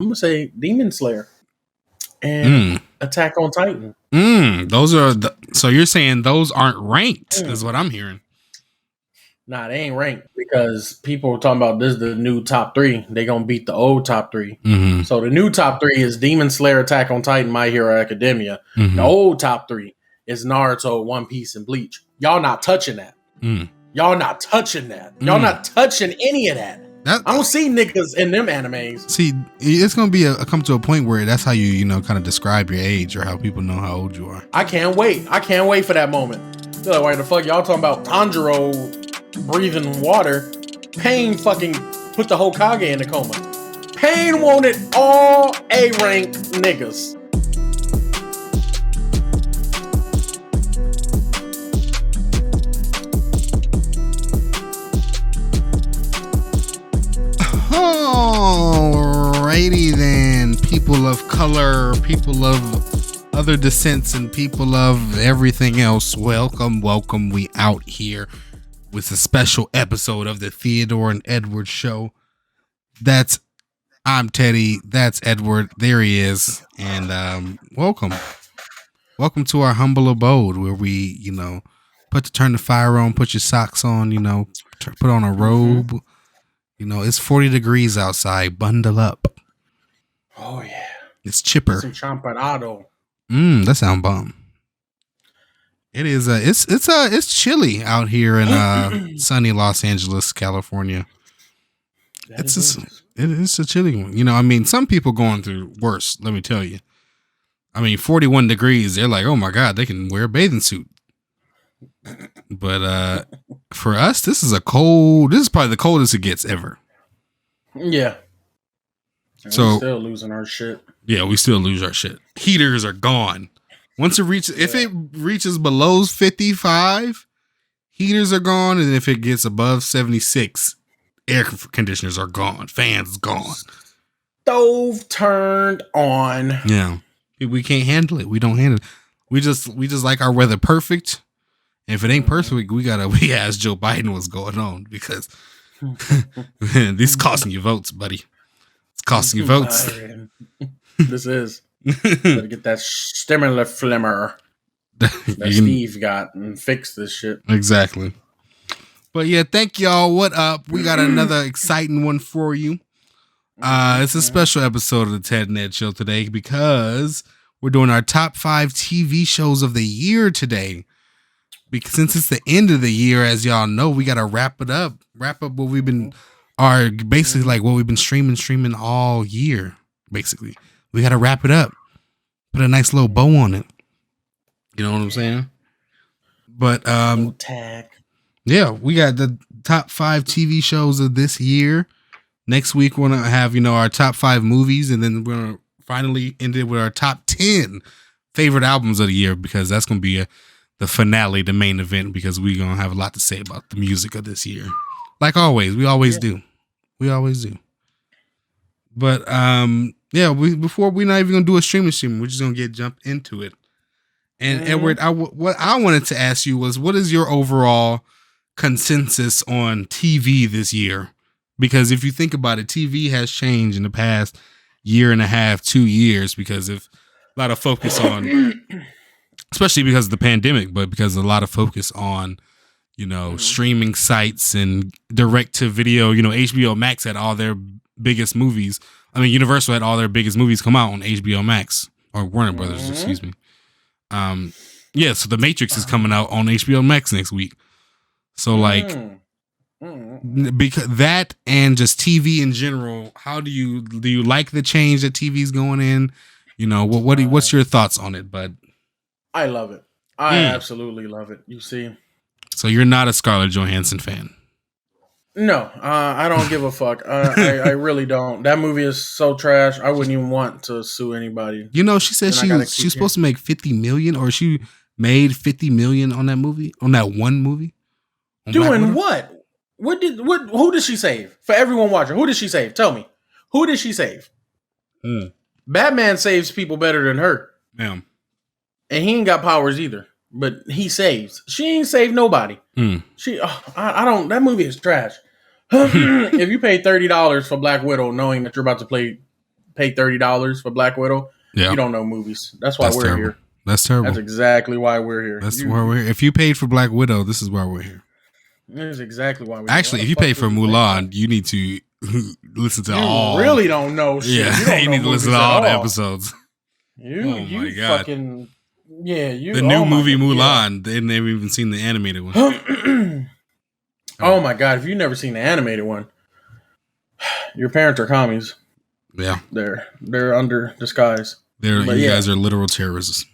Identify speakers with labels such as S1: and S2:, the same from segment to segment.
S1: I'm gonna say Demon Slayer and Attack on Titan.
S2: Those are so you're saying those aren't ranked, is what I'm hearing.
S1: Nah, they ain't ranked because people are talking about this is the new top 3. They gonna beat the old top 3.
S2: Mm-hmm.
S1: So the new top 3 is Demon Slayer, Attack on Titan, My Hero Academia.
S2: Mm-hmm.
S1: The old top 3 is Naruto, One Piece, and Bleach. Y'all not touching that. Y'all not touching that. Y'all not touching any of that. I don't see niggas in them animes.
S2: See, it's gonna be come to a point where that's how you kind of describe your age or how people know how old you are.
S1: I can't wait. I can't wait for that moment. Like, why the fuck y'all talking about Tanjiro breathing water? Pain fucking put the Hokage in a coma. Pain wanted all A-rank niggas.
S2: Alrighty then, people of color, people of other descents, and people of everything else, welcome. We out here with a special episode of the Theodore and Edward Show. I'm Teddy, that's Edward, there he is, and welcome to our humble abode where we, turn the fire on, put your socks on, put on a robe. It's 40 degrees outside. Bundle up.
S1: Oh yeah,
S2: it's chipper.
S1: Some champerado.
S2: That sound bomb. It is. It's chilly out here in sunny Los Angeles, California. It is a chilly one. Some people going through worse. Let me tell you. 41 degrees. They're like, oh my god, they can wear a bathing suit. But for us, this is probably the coldest it gets ever.
S1: Yeah.
S2: So
S1: we're still losing our shit.
S2: Yeah, we still lose our shit. Heaters are gone. If it reaches below 55, heaters are gone, and if it gets above 76, air conditioners are gone. Fans gone.
S1: Stove turned on.
S2: Yeah. We can't handle it. We don't handle it. We just like our weather perfect. And if it ain't perfect, we ask Joe Biden what's going on because this is costing you votes, buddy. It's costing you votes.
S1: This is. Gotta get that stimulus flimmer that Steve got and fix this shit.
S2: Exactly. But yeah, thank y'all. What up? We got another exciting one for you. It's a special episode of the Ted and Ed Show today because we're doing our top 5 TV shows of the year today. Because since it's the end of the year, as y'all know, we gotta wrap up what we've been what we've been streaming all year. Basically, we gotta wrap it up, put a nice little bow on it. You know what I'm saying? But
S1: tag.
S2: Yeah, we got the top 5 TV shows of this year. Next week we're gonna have our top 5 movies, and then we're gonna finally end it with our top 10 favorite albums of the year because that's gonna be the finale, the main event, because we're going to have a lot to say about the music of this year. Like always. We always do. We always do. But, before we're not even going to do a stream, we're just going to jump into it. And Edward, what I wanted to ask you was, what is your overall consensus on TV this year? Because if you think about it, TV has changed in the past year and a half, 2 years, because of a lot of focus on... especially because of the pandemic, but because of a lot of focus on, streaming sites and direct to video. HBO Max had all their biggest movies. Universal had all their biggest movies come out on HBO Max or Warner Brothers, excuse me. So The Matrix is coming out on HBO Max next week. So because that and just TV in general, how do you like the change that TV's going in? What's your thoughts on it, bud?
S1: I love it. I absolutely love it. You see.
S2: So you're not a Scarlett Johansson fan?
S1: No, I don't give a fuck. I really don't. That movie is so trash. I wouldn't even want to sue anybody.
S2: She said she's supposed to make $50 million, or she made $50 million on that movie, on that one movie.
S1: Doing what? Who did she save? For everyone watching, who did she save? Tell me. Who did she save? Batman saves people better than her.
S2: Damn.
S1: And he ain't got powers either, but he saves. She ain't saved nobody. I don't. That movie is trash. If you pay $30 for Black Widow, knowing that you're about to pay $30 for Black Widow.
S2: Yeah.
S1: You don't know movies. That's why we're here.
S2: That's terrible.
S1: That's exactly why we're here.
S2: That's why we're here. If you paid for Black Widow, this is why we're here.
S1: That's exactly why we're
S2: Actually, if you pay for Mulan, you need to listen to all.
S1: You really don't know shit.
S2: Yeah, you need to listen to all the episodes.
S1: My God. Fucking,
S2: the new movie Mulan, they never even seen the animated one.
S1: Oh my God, if you've never seen the animated one, your parents are commies.
S2: Yeah.
S1: They're under disguise.
S2: You guys are literal terrorists.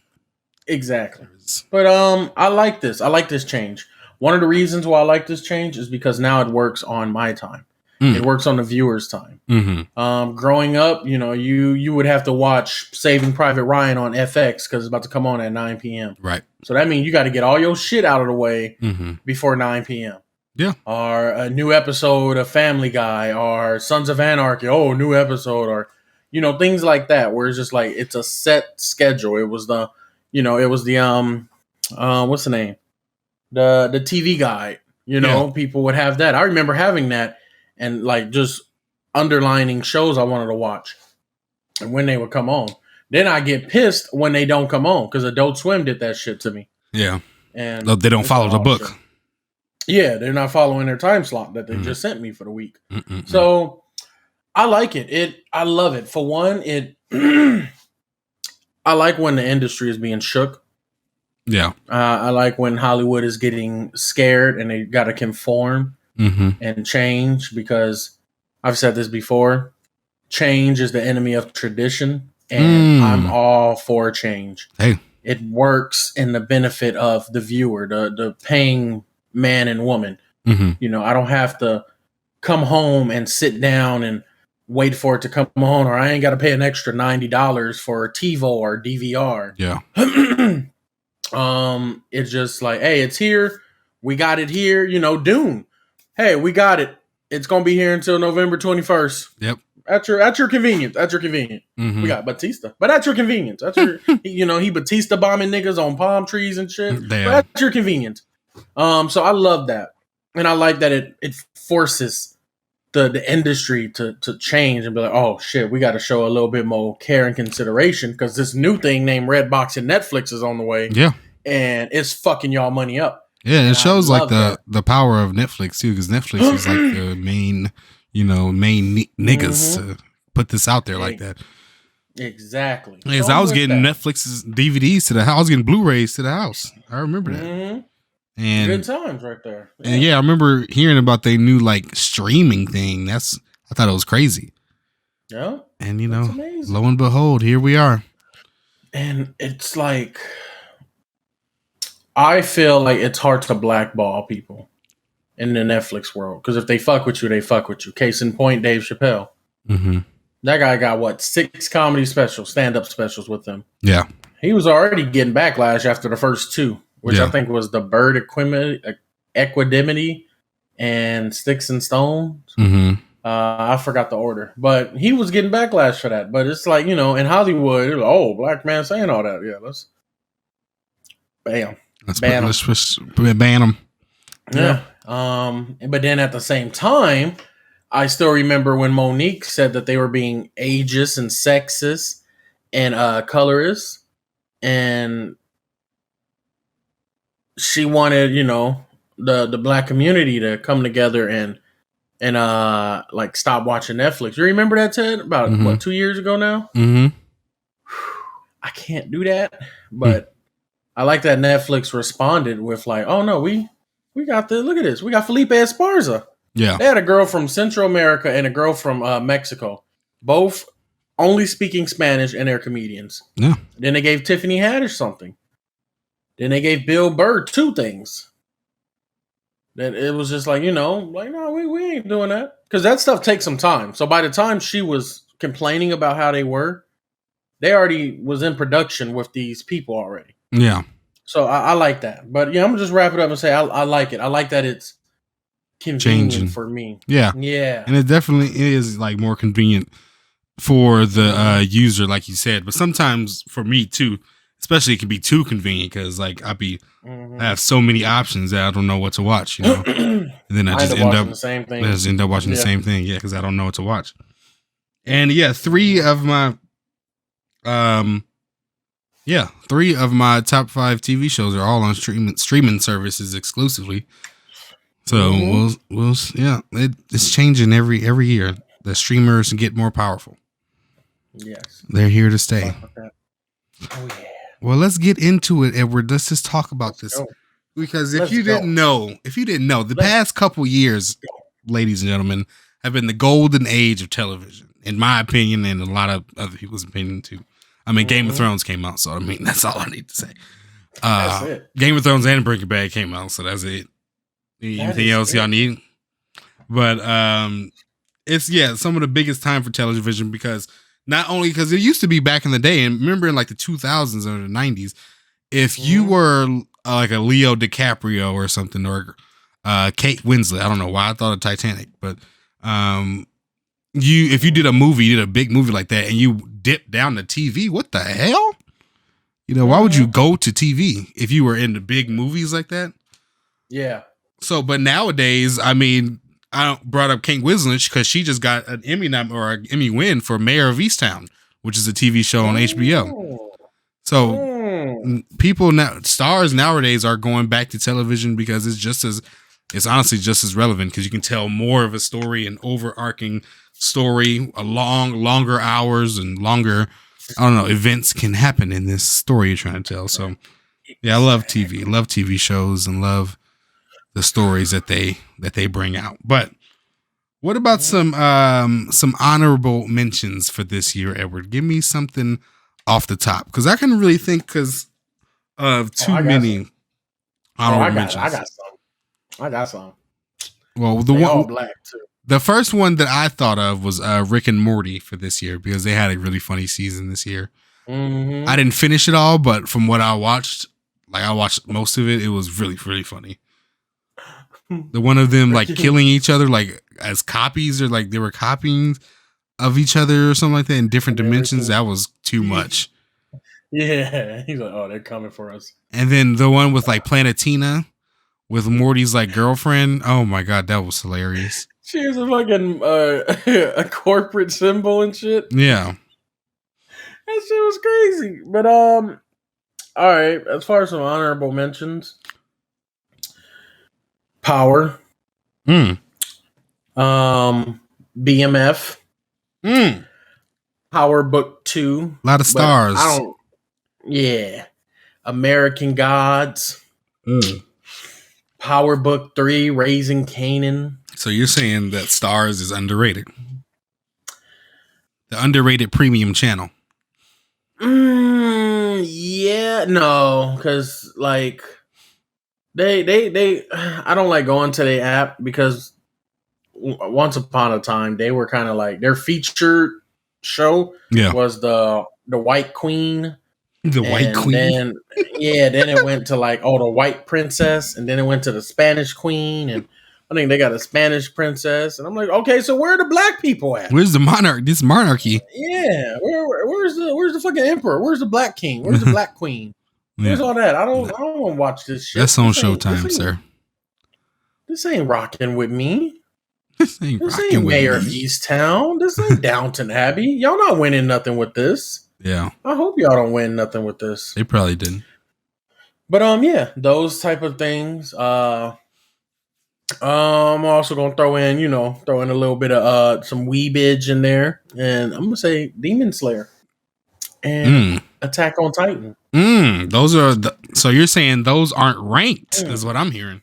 S1: Exactly. But I like this. I like this change. One of the reasons why I like this change is because now it works on my time. It works on the viewer's time. Mm-hmm. Growing up, you would have to watch Saving Private Ryan on FX because it's about to come on at 9 p.m.
S2: Right.
S1: So that means you got to get all your shit out of the way before 9 p.m.
S2: Yeah.
S1: Or a new episode of Family Guy or Sons of Anarchy. Oh, new episode. Or, things like that where it's just like it's a set schedule. It was the what's the name? The TV Guide. People would have that. I remember having that. And like just underlining shows I wanted to watch and when they would come on. Then I get pissed when they don't come on because Adult Swim did that shit to me.
S2: Yeah.
S1: And
S2: they don't follow the book.
S1: Show. Yeah, they're not following their time slot that they just sent me for the week. So I like it. I love it. For one, I like when the industry is being shook. Yeah. I like when Hollywood is getting scared and they got to conform. And change, because I've said this before, change is the enemy of tradition, and I'm all for change.
S2: Hey,
S1: it works in the benefit of the viewer, the paying man and woman. I don't have to come home and sit down and wait for it to come on, or I ain't got to pay an extra $90 for TiVo or DVR.
S2: Yeah.
S1: It's just like, hey, it's here. We got it here. Dune. Hey, we got it. It's gonna be here until November 21st.
S2: Yep.
S1: At your convenience. At your convenience. We got Batista, but at your convenience. At your, he Batista bombing niggas on palm trees and shit. But at your convenience. So I love that, and I like that it forces the industry to change and be like, oh shit, we got to show a little bit more care and consideration because this new thing named Redbox and Netflix is on the way.
S2: Yeah,
S1: and it's fucking y'all money up.
S2: Yeah, it shows like the power of Netflix too, because Netflix is like the main niggas to put this out there like that.
S1: Exactly.
S2: Because I was getting Netflix's DVDs to the house, I was getting Blu-rays to the house. I remember that. And
S1: good times right there. Yeah.
S2: And I remember hearing about their new like streaming thing. I thought it was crazy.
S1: Yeah.
S2: And lo and behold, here we are.
S1: And it's like, I feel like it's hard to blackball people in the Netflix world because if they fuck with you, they fuck with you. Case in point, Dave Chappelle. That guy got 6 comedy specials, stand-up specials with him. Yeah, he was already getting backlash after the first 2, which I think was the Bird Equanimity and Sticks and Stones. I forgot the order, but he was getting backlash for that. But it's like, in Hollywood, it was, black man saying all that. Yeah, let's bam.
S2: Let's ban them.
S1: Yeah. But then at the same time, I still remember when Monique said that they were being ageist and sexist and colorist, and she wanted, the black community to come together and like stop watching Netflix. You remember that, Ted? About 2 years ago now? I can't do that, but I like that Netflix responded with like, oh no, we got look at this. We got Felipe Esparza. Yeah. They had a girl from Central America and a girl from Mexico, both only speaking Spanish, and they're comedians. Yeah. Then they gave Tiffany Haddish something. Then they gave Bill Burr 2 things. That it was just like, no, we ain't doing that. Because that stuff takes some time. So by the time she was complaining about how they were, they already was in production with these people already. Yeah. So I like that. But I'm going to just wrap it up and say I like it. I like that it's convenient changing for me. Yeah. Yeah.
S2: And it definitely is like more convenient for the user, like you said. But sometimes for me too, especially it can be too convenient because like I have so many options that I don't know what to watch, and then I just end up watching the same thing. Yeah, because I don't know what to watch. And yeah, three of my top 5 TV shows are all on streaming services exclusively. So it's changing every year. The streamers get more powerful.
S1: Yes,
S2: they're here to stay.
S1: Oh yeah.
S2: Well, let's get into it, Edward. Let's just talk about this. Because if you didn't know, the past couple years, ladies and gentlemen, have been the golden age of television, in my opinion, and a lot of other people's opinion too. I mean, Game of Thrones came out, so I mean, that's all I need to say. That's it. Game of Thrones and Breaking Bad came out, so that's it. Anything else y'all need? But it's some of the biggest time for television because not only because it used to be back in the day, and remember in like the 2000s or the 90s, if you were like a Leo DiCaprio or something, or Kate Winslet, I don't know why I thought of Titanic, but if you did a big movie like that and you dipped down to TV, what the hell? Why would you go to TV if you were into big movies like that? Yeah. So, but nowadays, I mean, I brought up Kate Winslet because she just got an Emmy win for Mayor of Easttown, which is a TV show on HBO. So stars nowadays are going back to television because it's honestly just as relevant because you can tell more of a story, an overarching story, longer hours and longer, events can happen in this story you're trying to tell. So yeah, I love TV shows and love the stories that they bring out. But what about some honorable mentions for this year, Edward? Give me something off the top because I can really think because of too many honorable mentions. I got some. Well, all black too. The first one that I thought of was Rick and Morty for this year because they had a really funny season this year. Mm-hmm. I didn't finish it all, but from what I watched most of it. It was really, really funny. The one of them like killing each other like as copies or like they were copying of each other or something like that in different dimensions. That was too much. Yeah. He's like, oh, they're coming for us. And then the one with like Planetina with Morty's like girlfriend. Oh my God, that was hilarious. She was a fucking a corporate symbol and shit. Yeah. That shit was crazy. But all right, as far as some honorable mentions. Power. BMF. Power Book 2. A lot of stars. American Gods. Power Book 3, Raising Kanan. So you're saying that Stars is underrated? The underrated premium channel. Yeah, no, because like they I don't like going to the app because once upon a time they were kind of like their featured show was the White Queen. The White Queen. Then it went to like the White Princess, and then it went to the Spanish Queen, and I think they got a Spanish princess, and I'm like, okay, so where are the black people at? Where's the monarch? This monarchy. Yeah, where's the fucking emperor? Where's the black king? Where's the black queen? Where's all that? I don't want to watch this shit. That's on Showtime, sir. This ain't rocking with me. This ain't Mayor of Easttown. This ain't Downton Abbey. Y'all not winning nothing with this. Yeah. I hope y'all don't win nothing with this. They probably didn't. But those type of things. I'm also gonna throw in a little bit of some weebage in there, and I'm gonna say Demon Slayer and Attack on Titan. Those are so you're saying those aren't ranked, is what I'm hearing.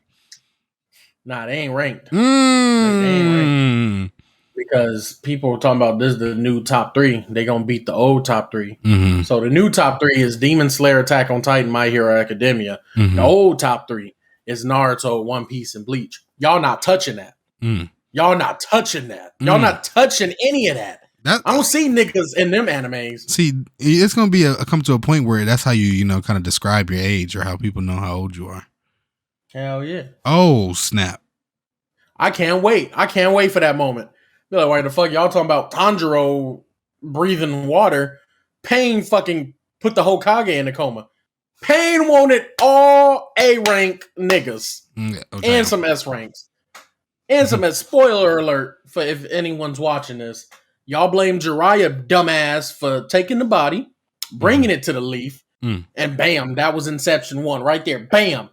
S2: Nah, they ain't ranked. They ain't ranked. Because people are talking about this is the new top 3. They gonna beat the old top 3. Mm-hmm. So the new top 3 is Demon Slayer, Attack on Titan, My Hero Academia. Mm-hmm. The old top 3 is Naruto, One Piece, and Bleach. Y'all not touching that. Y'all not touching that. Y'all not touching any of that. I don't see niggas in them animes. See, it's gonna be come to a point where that's how you kind of describe your age or how people know how old you are. Hell yeah! Oh snap! I can't wait. I can't wait for that moment. They're like, why the fuck y'all talking about Tanjiro breathing water? Pain fucking put the Hokage in a coma. Pain wanted all A rank niggas okay. And some S ranks and some S. Spoiler alert for if anyone's watching this.
S1: Y'all blame Jiraiya, dumbass, for taking the body, bringing it to the leaf, and bam, that was Inception 1 right there. Bam.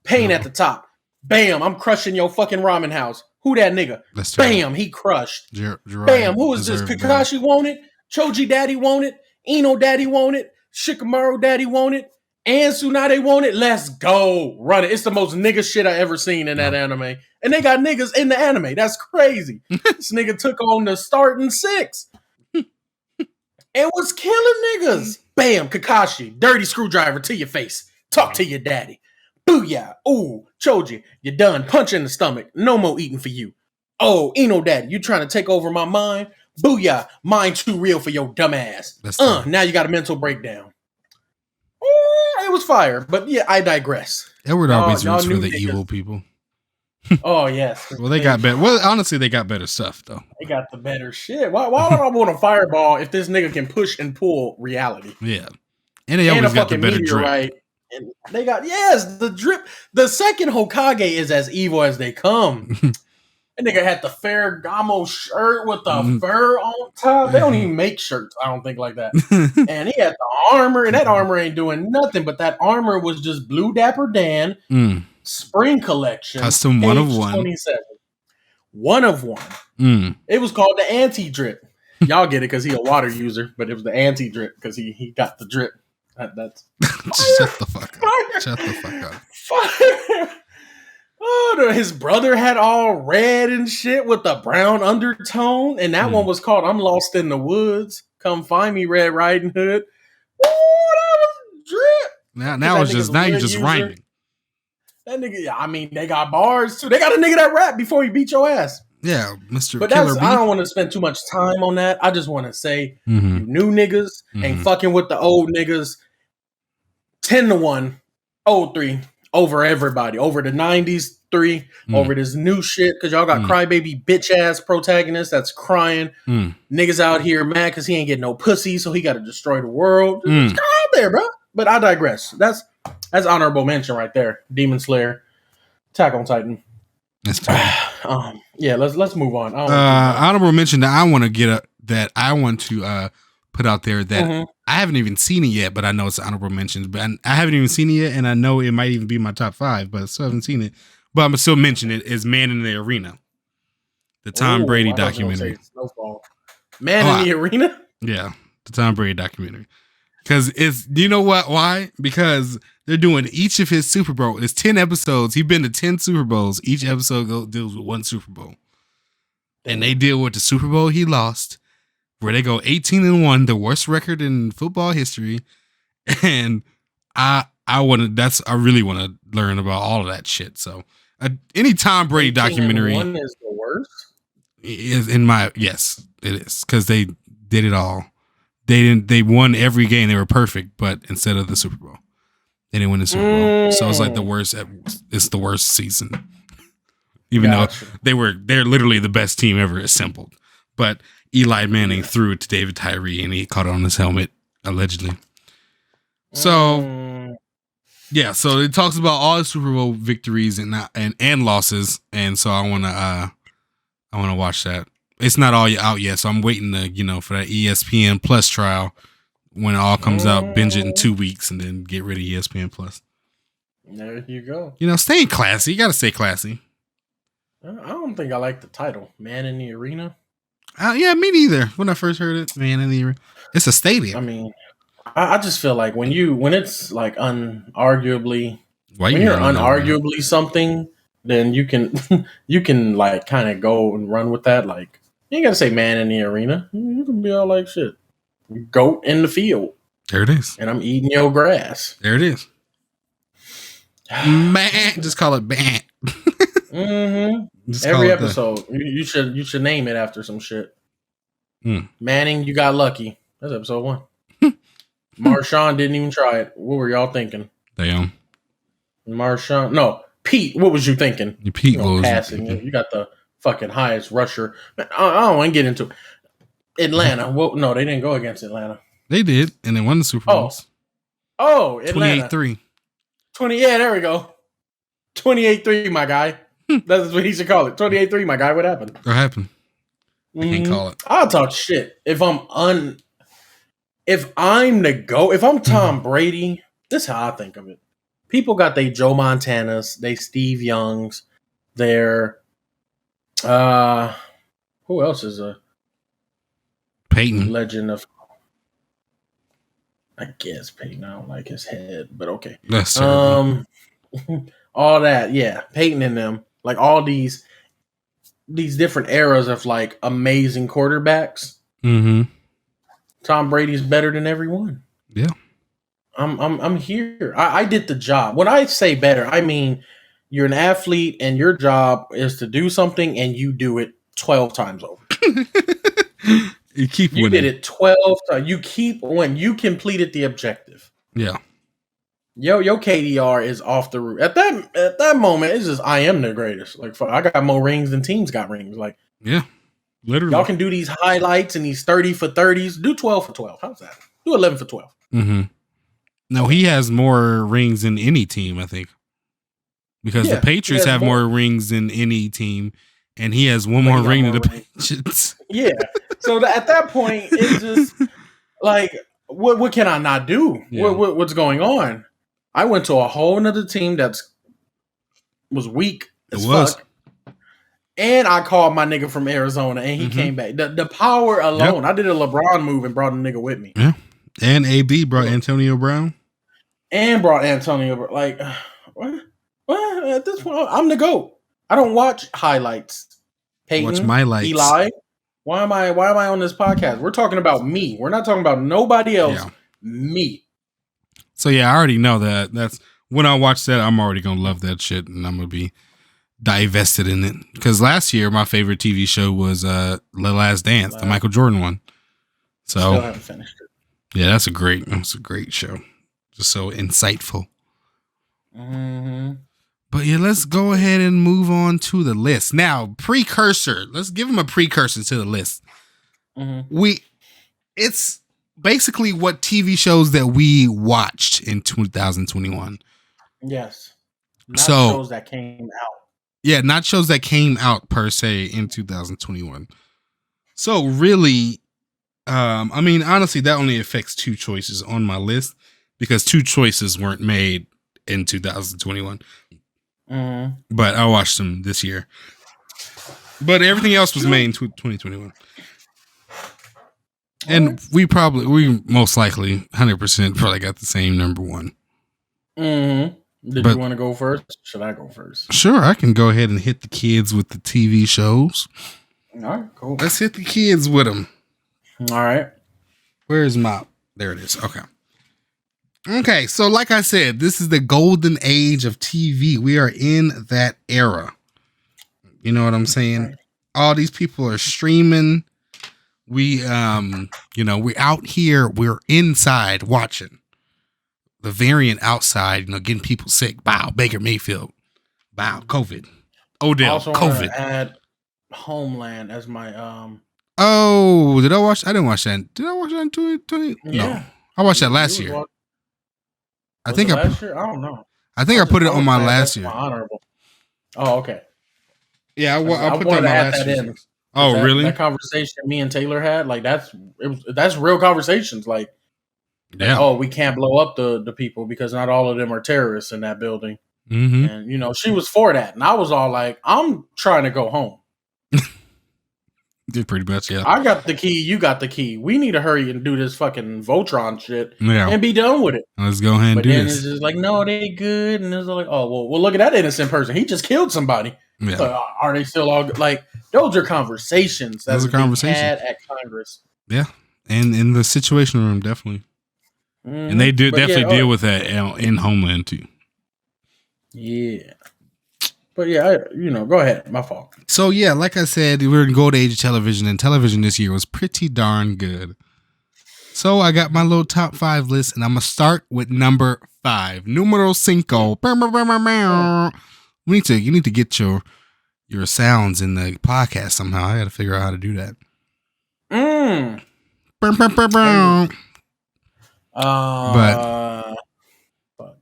S1: Pain at the top. Bam, I'm crushing your fucking ramen house. Who that nigga? Bam, he crushed. Bam, who is this? Kakashi want it? Choji daddy want it? Ino daddy want it? Shikamaru daddy want it? And Tsunade want it? Let's go. Run it. It's the most nigga shit I ever seen in that anime. And they got niggas in the anime. That's crazy. This nigga took on the starting 6. And was killing niggas. Bam, Kakashi. Dirty screwdriver to your face. Talk to your daddy. Booyah. Ooh, Choji, you're done. Punch in the stomach. No more eating for you. Oh, Ino daddy, you trying to take over my mind? Booyah. Mind too real for your dumb ass. Now you got a mental breakdown. It was fire. But yeah, I digress.
S2: Edward always roots for the evil people.
S1: Oh, yes.
S2: Well, they got better. Well, honestly, they got better stuff, though.
S1: They got the better shit. Why would I want a fireball if this nigga can push and pull reality?
S2: Yeah. And they always got the better drip.
S1: And they got, the drip. The second Hokage is as evil as they come. That nigga had the Ferragamo shirt with the fur on top. They don't even make shirts, I don't think, like that. And he had the armor, and that armor ain't doing nothing, but that armor was just Blue Dapper Dan. Spring collection.
S2: Custom 1 of 1.
S1: 27. 1 of 1. It was called the anti-drip. Y'all get it because he a water user, but it was the anti-drip because he got the drip. That's
S2: Shut the fuck up. Shut the fuck up.
S1: Fire. Oh, his brother had all red and shit with the brown undertone, and that one was called I'm Lost in the Woods. Come find me, Red Riding Hood. Oh, that was drip.
S2: Now it's just you're just rhyming.
S1: That nigga, I mean, they got bars too. They got a nigga that rap before he beat your ass.
S2: Yeah, Mr.
S1: But
S2: Killer
S1: I don't want to spend too much time on that. I just want to say, you new niggas ain't fucking with the old niggas. 10-1, old 3 over everybody, over the 90s 3, over this new shit. Cause y'all got crybaby bitch ass protagonist that's crying. Niggas out here mad cause he ain't getting no pussy, so he got to destroy the world. It's out there, bro. But I digress. That's honorable mention right there. Demon Slayer, Attack on Titan.
S2: That's
S1: yeah, let's move on.
S2: Honorable mention that I want to put out there that I haven't even seen it yet, but I know it's honorable mentions. But I haven't even seen it yet, and I know it might even be my top 5, but I still haven't seen it. But I'm still mention it. Is Man in the Arena, the Tom Brady documentary.
S1: Man in the Arena.
S2: Yeah, the Tom Brady documentary. Because do you know what? Why? Because they're doing each of his Super Bowl. It's 10 episodes. He's been to 10 Super Bowls. Each episode deals with 1 Super Bowl, and they deal with the Super Bowl he lost, where they go 18-1, the worst record in football history. And I really want to learn about all of that shit. So any Tom Brady documentary
S1: 18-1 is the worst.
S2: Is yes, it is, because they did it all. They won every game. They were perfect, but instead of the Super Bowl, they didn't win the Super Bowl. So it's like the worst. It's the worst season, even though they're literally the best team ever assembled. But Eli Manning threw it to David Tyree, and he caught it on his helmet, allegedly. So, yeah. So it talks about all the Super Bowl victories and losses, and so I want to watch that. It's not all out yet, so I'm waiting to for that ESPN Plus trial when it all comes out. Binge it in 2 weeks, and then get rid of ESPN Plus.
S1: There you go.
S2: Staying classy. You got to stay classy.
S1: I don't think I like the title, Man in the Arena.
S2: Yeah, me neither. When I first heard it, Man in the Arena, it's a stadium.
S1: I mean, I just feel like when it's like unarguably, something, then you can like kind of go and run with that. Like, you ain't gotta say Man in the Arena. You can be all like shit. Goat in the field.
S2: There it is.
S1: And I'm eating your grass.
S2: There it is. Man, just call it Man.
S1: Every episode, you should name it after some shit. Manning, you got lucky. That's episode 1. Marshawn didn't even try it. What were y'all thinking?
S2: Damn.
S1: Marshawn, no, Pete. What was you thinking?
S2: Pete was
S1: passing. You got the fucking highest rusher. Man, I don't want to get into Atlanta. Well, no, they didn't go against Atlanta.
S2: They did, and they won the Super Bowls.
S1: Oh, Atlanta.
S2: 28-3.
S1: 20. Yeah, there we go. 28-3, my guy. That's what he should call it. 28-3, my guy. What happened?
S2: What happened? I can't call it.
S1: I'll talk shit if I'm if I'm Tom Brady. This is how I think of it. People got their Joe Montanas, they Steve Youngs, their who else is a
S2: Peyton
S1: legend of? I guess Peyton. I don't like his head, but okay.
S2: That's terrible.
S1: All that, yeah. Peyton and them, like all these different eras of like amazing quarterbacks.
S2: Mm-hmm.
S1: Tom Brady's better than everyone.
S2: Yeah.
S1: I'm here. I did the job. When I say better, I mean you're an athlete and your job is to do something and you do it 12 times over.
S2: You keep winning.
S1: You did it 12 times. You keep winning. You completed the objective.
S2: Yeah.
S1: Your KDR is off the roof. At that moment, it's just I am the greatest. Like I got more rings than teams got rings. Like
S2: yeah, literally.
S1: Y'all can do these highlights and these 30 for 30s. Do 12 for 12. How's that? Do 11 for 12.
S2: Mm-hmm. No, he has more rings than any team, I think. Because the Patriots have more rings than any team, and he has one more ring than the Patriots.
S1: Yeah. So at that point, it's just like, what can I not do? Yeah. What's going on? I went to a whole nother team was weak as fuck. And I called my nigga from Arizona, and he came back. The power alone. Yep. I did a LeBron move and brought a nigga with me.
S2: Yeah. And AB brought Antonio Brown.
S1: And brought Antonio. Like, what? At this point, I'm the GOAT. I don't watch highlights. Peyton,
S2: watch my lights.
S1: Eli. Why am I on this podcast? We're talking about me. We're not talking about nobody else. Yeah. Me.
S2: So yeah, I already know that. That's when I watch that, I'm already gonna love that shit, and I'm gonna be divested in it. Because last year, my favorite TV show was The Last Dance, the Michael Jordan one. So
S1: still haven't finished it.
S2: Yeah, that's a great show. Just so insightful.
S1: Mm-hmm.
S2: But yeah, let's go ahead and move on to the list. Now, precursor. Let's give him a precursor to the list.
S1: Mm-hmm.
S2: It's basically what TV shows that we watched in 2021.
S1: Yes. Not shows that came out.
S2: Yeah, not shows that came out per se in 2021. So really, I mean, honestly, that only affects two choices on my list because two choices weren't made in 2021.
S1: Mm-hmm.
S2: But I watched them this year. But everything else was made in 2021. And we most likely 100% probably got the same number one.
S1: Mm-hmm. Did you want to go first? Should I go first?
S2: Sure, I can go ahead and hit the kids with the TV shows.
S1: All right, cool.
S2: Let's hit the kids with them.
S1: All right.
S2: Where's my... There it is. Okay. Okay, so like I said, this is the golden age of TV. We are in that era. You know what I'm saying? All these people are streaming. We, we're out here. We're inside watching. The variant outside, getting people sick. Bow, Baker Mayfield. Bow, COVID. Odell,
S1: also
S2: COVID.
S1: Add Homeland as my
S2: Oh, did I watch? I didn't watch that. Did I watch that in 2020?
S1: Yeah.
S2: No, I watched that last year.
S1: I think last year? I don't know.
S2: I think I put it on my last year.
S1: Honorable. Oh, okay.
S2: Yeah, I put that on my last year. Oh, really?
S1: That conversation me and Taylor had, like that's real conversations. Like, oh, we can't blow up the people because not all of them are terrorists in that building.
S2: Mm-hmm.
S1: And she was for that, and I was all like, I'm trying to go home.
S2: Did pretty much, yeah.
S1: I got the key. You got the key. We need to hurry and do this fucking Voltron shit and be done with it.
S2: Let's go ahead and do this. But then
S1: it's just like, no, they good. And it's like, oh, well, look at that innocent person. He just killed somebody.
S2: Yeah.
S1: So are they still all good? Like, those are conversations that we had at Congress.
S2: Yeah. And in the Situation Room, definitely. Mm-hmm. And they definitely deal with that in Homeland, too.
S1: Yeah. But yeah, go ahead. My fault.
S2: So yeah, like I said, we're in gold age of television, and television this year was pretty darn good. So I got my little top 5 list, and I'm gonna start with number 5, numero cinco. You need to get your sounds in the podcast somehow. I got to figure out how to do that.
S1: But fuck,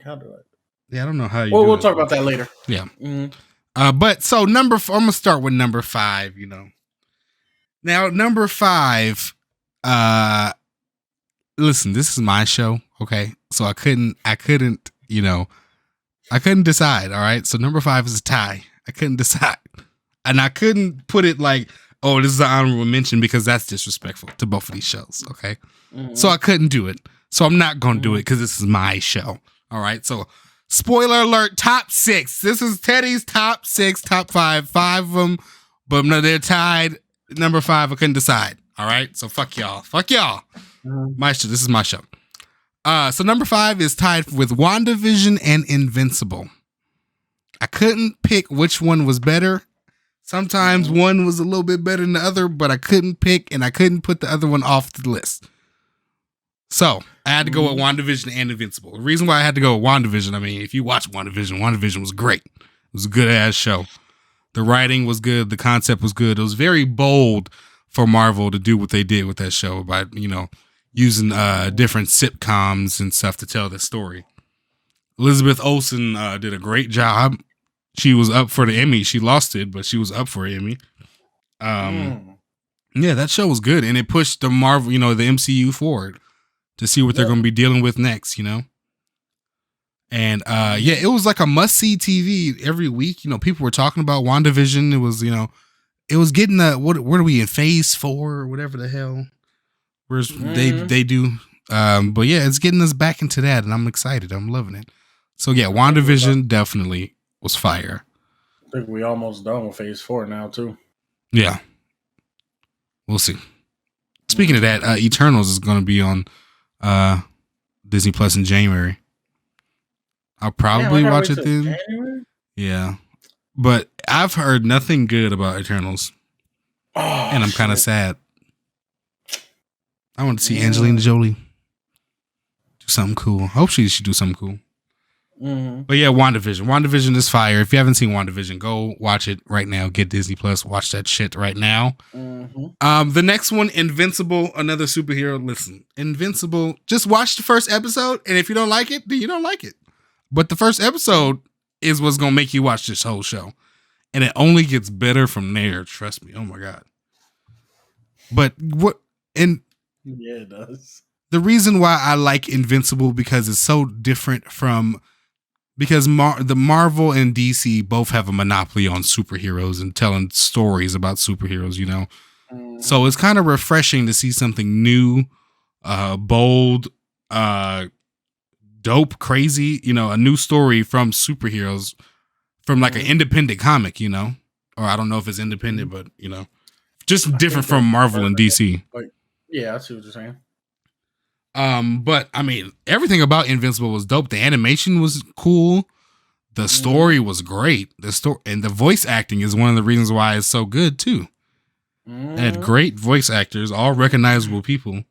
S1: how do I?
S2: Yeah, I don't know how you.
S1: Well, we'll talk about that later.
S2: Yeah. But so I'm gonna start with number 5. Now, number 5. Listen, this is my show, okay? So I couldn't, I couldn't decide, all right? So number 5 is a tie. I couldn't decide. And I couldn't put it like, oh, this is an honorable mention because that's disrespectful to both of these shows, okay? Mm-hmm. So I couldn't do it. So I'm not going to do it because this is my show, all right? So spoiler alert, top 6. This is Teddy's top 6, top 5. 5 of them, but no, they're tied. Number 5, I couldn't decide, all right? So fuck y'all. Fuck y'all. My show. This is my show. So number 5 is tied with WandaVision and Invincible. I couldn't pick which one was better. Sometimes one was a little bit better than the other, but I couldn't pick and I couldn't put the other one off the list. So I had to go with WandaVision and Invincible. The reason why I had to go with WandaVision, I mean, if you watch WandaVision was great. It was a good ass show. The writing was good. The concept was good. It was very bold for Marvel to do what they did with that show by, using different sitcoms and stuff to tell the story. Elizabeth Olsen did a great job. She was up for the Emmy. She lost it, but she was up for an Emmy. Yeah, that show was good, and it pushed the Marvel, the MCU forward to see what they're going to be dealing with next, And it was like a must-see TV every week. People were talking about WandaVision. It was, it was getting what are we in phase 4 or whatever the hell? Whereas they do. But yeah, it's getting us back into that, and I'm excited. I'm loving it. So yeah, WandaVision definitely was fire.
S1: I think we almost done with phase 4 now too.
S2: Yeah. We'll see. Speaking of that, Eternals is going to be on Disney Plus in January. I'll probably watch it then. January? Yeah. But I've heard nothing good about Eternals. Oh, and I'm kind of sad. I want to see Angelina Jolie do something cool. I hope she should do something cool. Mm-hmm. But yeah, WandaVision. WandaVision is fire. If you haven't seen WandaVision, go watch it right now. Get Disney Plus. Watch that shit right now. Mm-hmm. The next one, Invincible, another superhero. Listen, Invincible, just watch the first episode, and if you don't like it, then you don't like it. But the first episode is what's going to make you watch this whole show. And it only gets better from there. Trust me. Oh my God. But yeah, it does. The reason why I like Invincible because it's so different from because the Marvel and DC both have a monopoly on superheroes and telling stories about superheroes, So it's kind of refreshing to see something new, bold, dope, crazy, a new story from superheroes from like an independent comic, or I don't know if it's independent, but just different from Marvel and DC.
S1: Yeah, I see what you're saying.
S2: But I mean, everything about Invincible was dope. The animation was cool. The story was great. The story and the voice acting is one of the reasons why it's so good too. It had great voice actors, all recognizable people.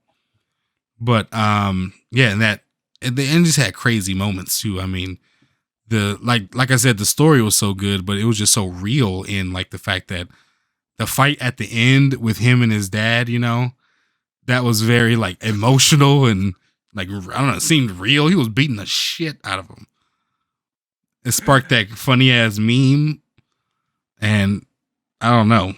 S2: But yeah, and the end just had crazy moments too. I mean, like I said, the story was so good, but it was just so real in like the fact that the fight at the end with him and his dad, that was very like emotional and like, I don't know, it seemed real. He was beating the shit out of him. It sparked that funny ass meme. And I don't know.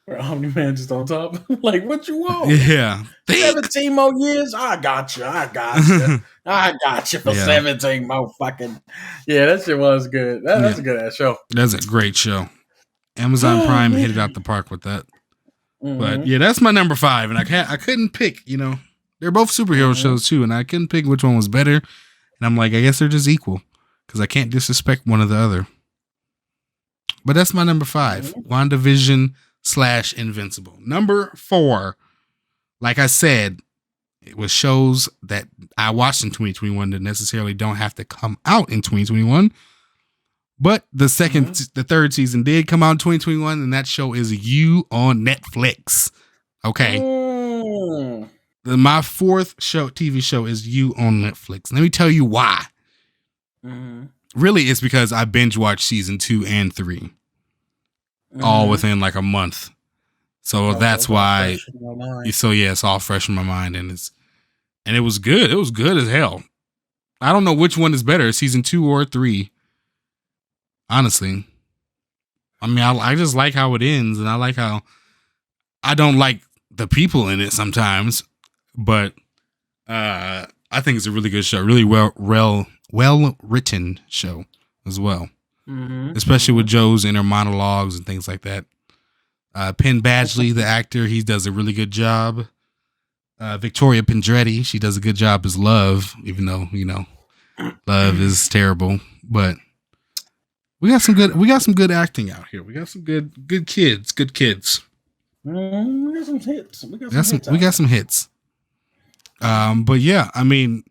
S1: Omni-Man just on top. Like, what you want?
S2: Yeah.
S1: 17 more years? I got you. I got you for 17 more fucking. Yeah, that shit was good. That's a good ass show.
S2: That's a great show. Amazon Prime hit it out the park with that. But yeah, that's my number 5, and I couldn't pick. They're both superhero shows too, and I couldn't pick which one was better. And I'm like, I guess they're just equal because I can't disrespect one or the other. But that's my number 5, WandaVision / Invincible. Number 4, like I said, it was shows that I watched in 2021 that necessarily don't have to come out in 2021. But the third season did come out in 2021, and that show is You on Netflix. Okay. My 4th TV show is You on Netflix. Let me tell you why. Really, it's because I binge watched season 2 and 3 all within like a month. So that's why. So yeah, it's all fresh in my mind, and it was good. It was good as hell. I don't know which one is better, season 2 or 3. Honestly, I mean, I just like how it ends, and I like how I don't like the people in it sometimes, but I think it's a really good show. Really well written show as well. Especially with Joe's inner monologues and things like that. Penn Badgley, the actor, he does a really good job. Victoria Pendretti, she does a good job as Love, even though, Love is terrible. But we got some good acting out here. We got some good kids. We
S1: got some hits.
S2: We got some hits. But yeah, I mean,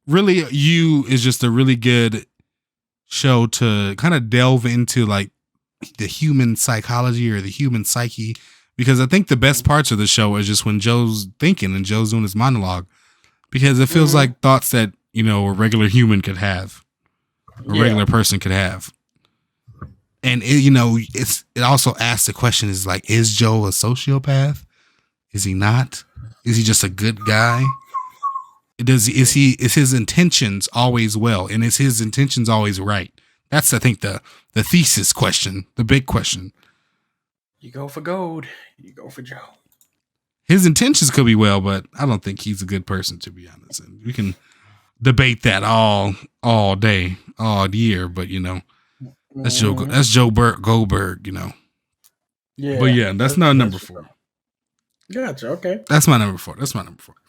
S2: really, You is just a really good show to kind of delve into like the human psychology or the human psyche, because I think the best parts of the show is just when Joe's thinking and Joe's doing his monologue, because it feels like thoughts that, a regular human could have, regular person could have. And it also asks the question is like, is Joe a sociopath? Is he not? Is he just a good guy? Is his intentions always well? And is his intentions always right? That's, I think, the thesis question, the big question.
S1: You go for gold. You go for Joe.
S2: His intentions could be well, but I don't think he's a good person, to be honest. And we can debate that all day, all year, but that's Joe Goldberg,
S1: Yeah.
S2: But yeah, that's not number 4.
S1: Gotcha. Okay.
S2: That's my number 4.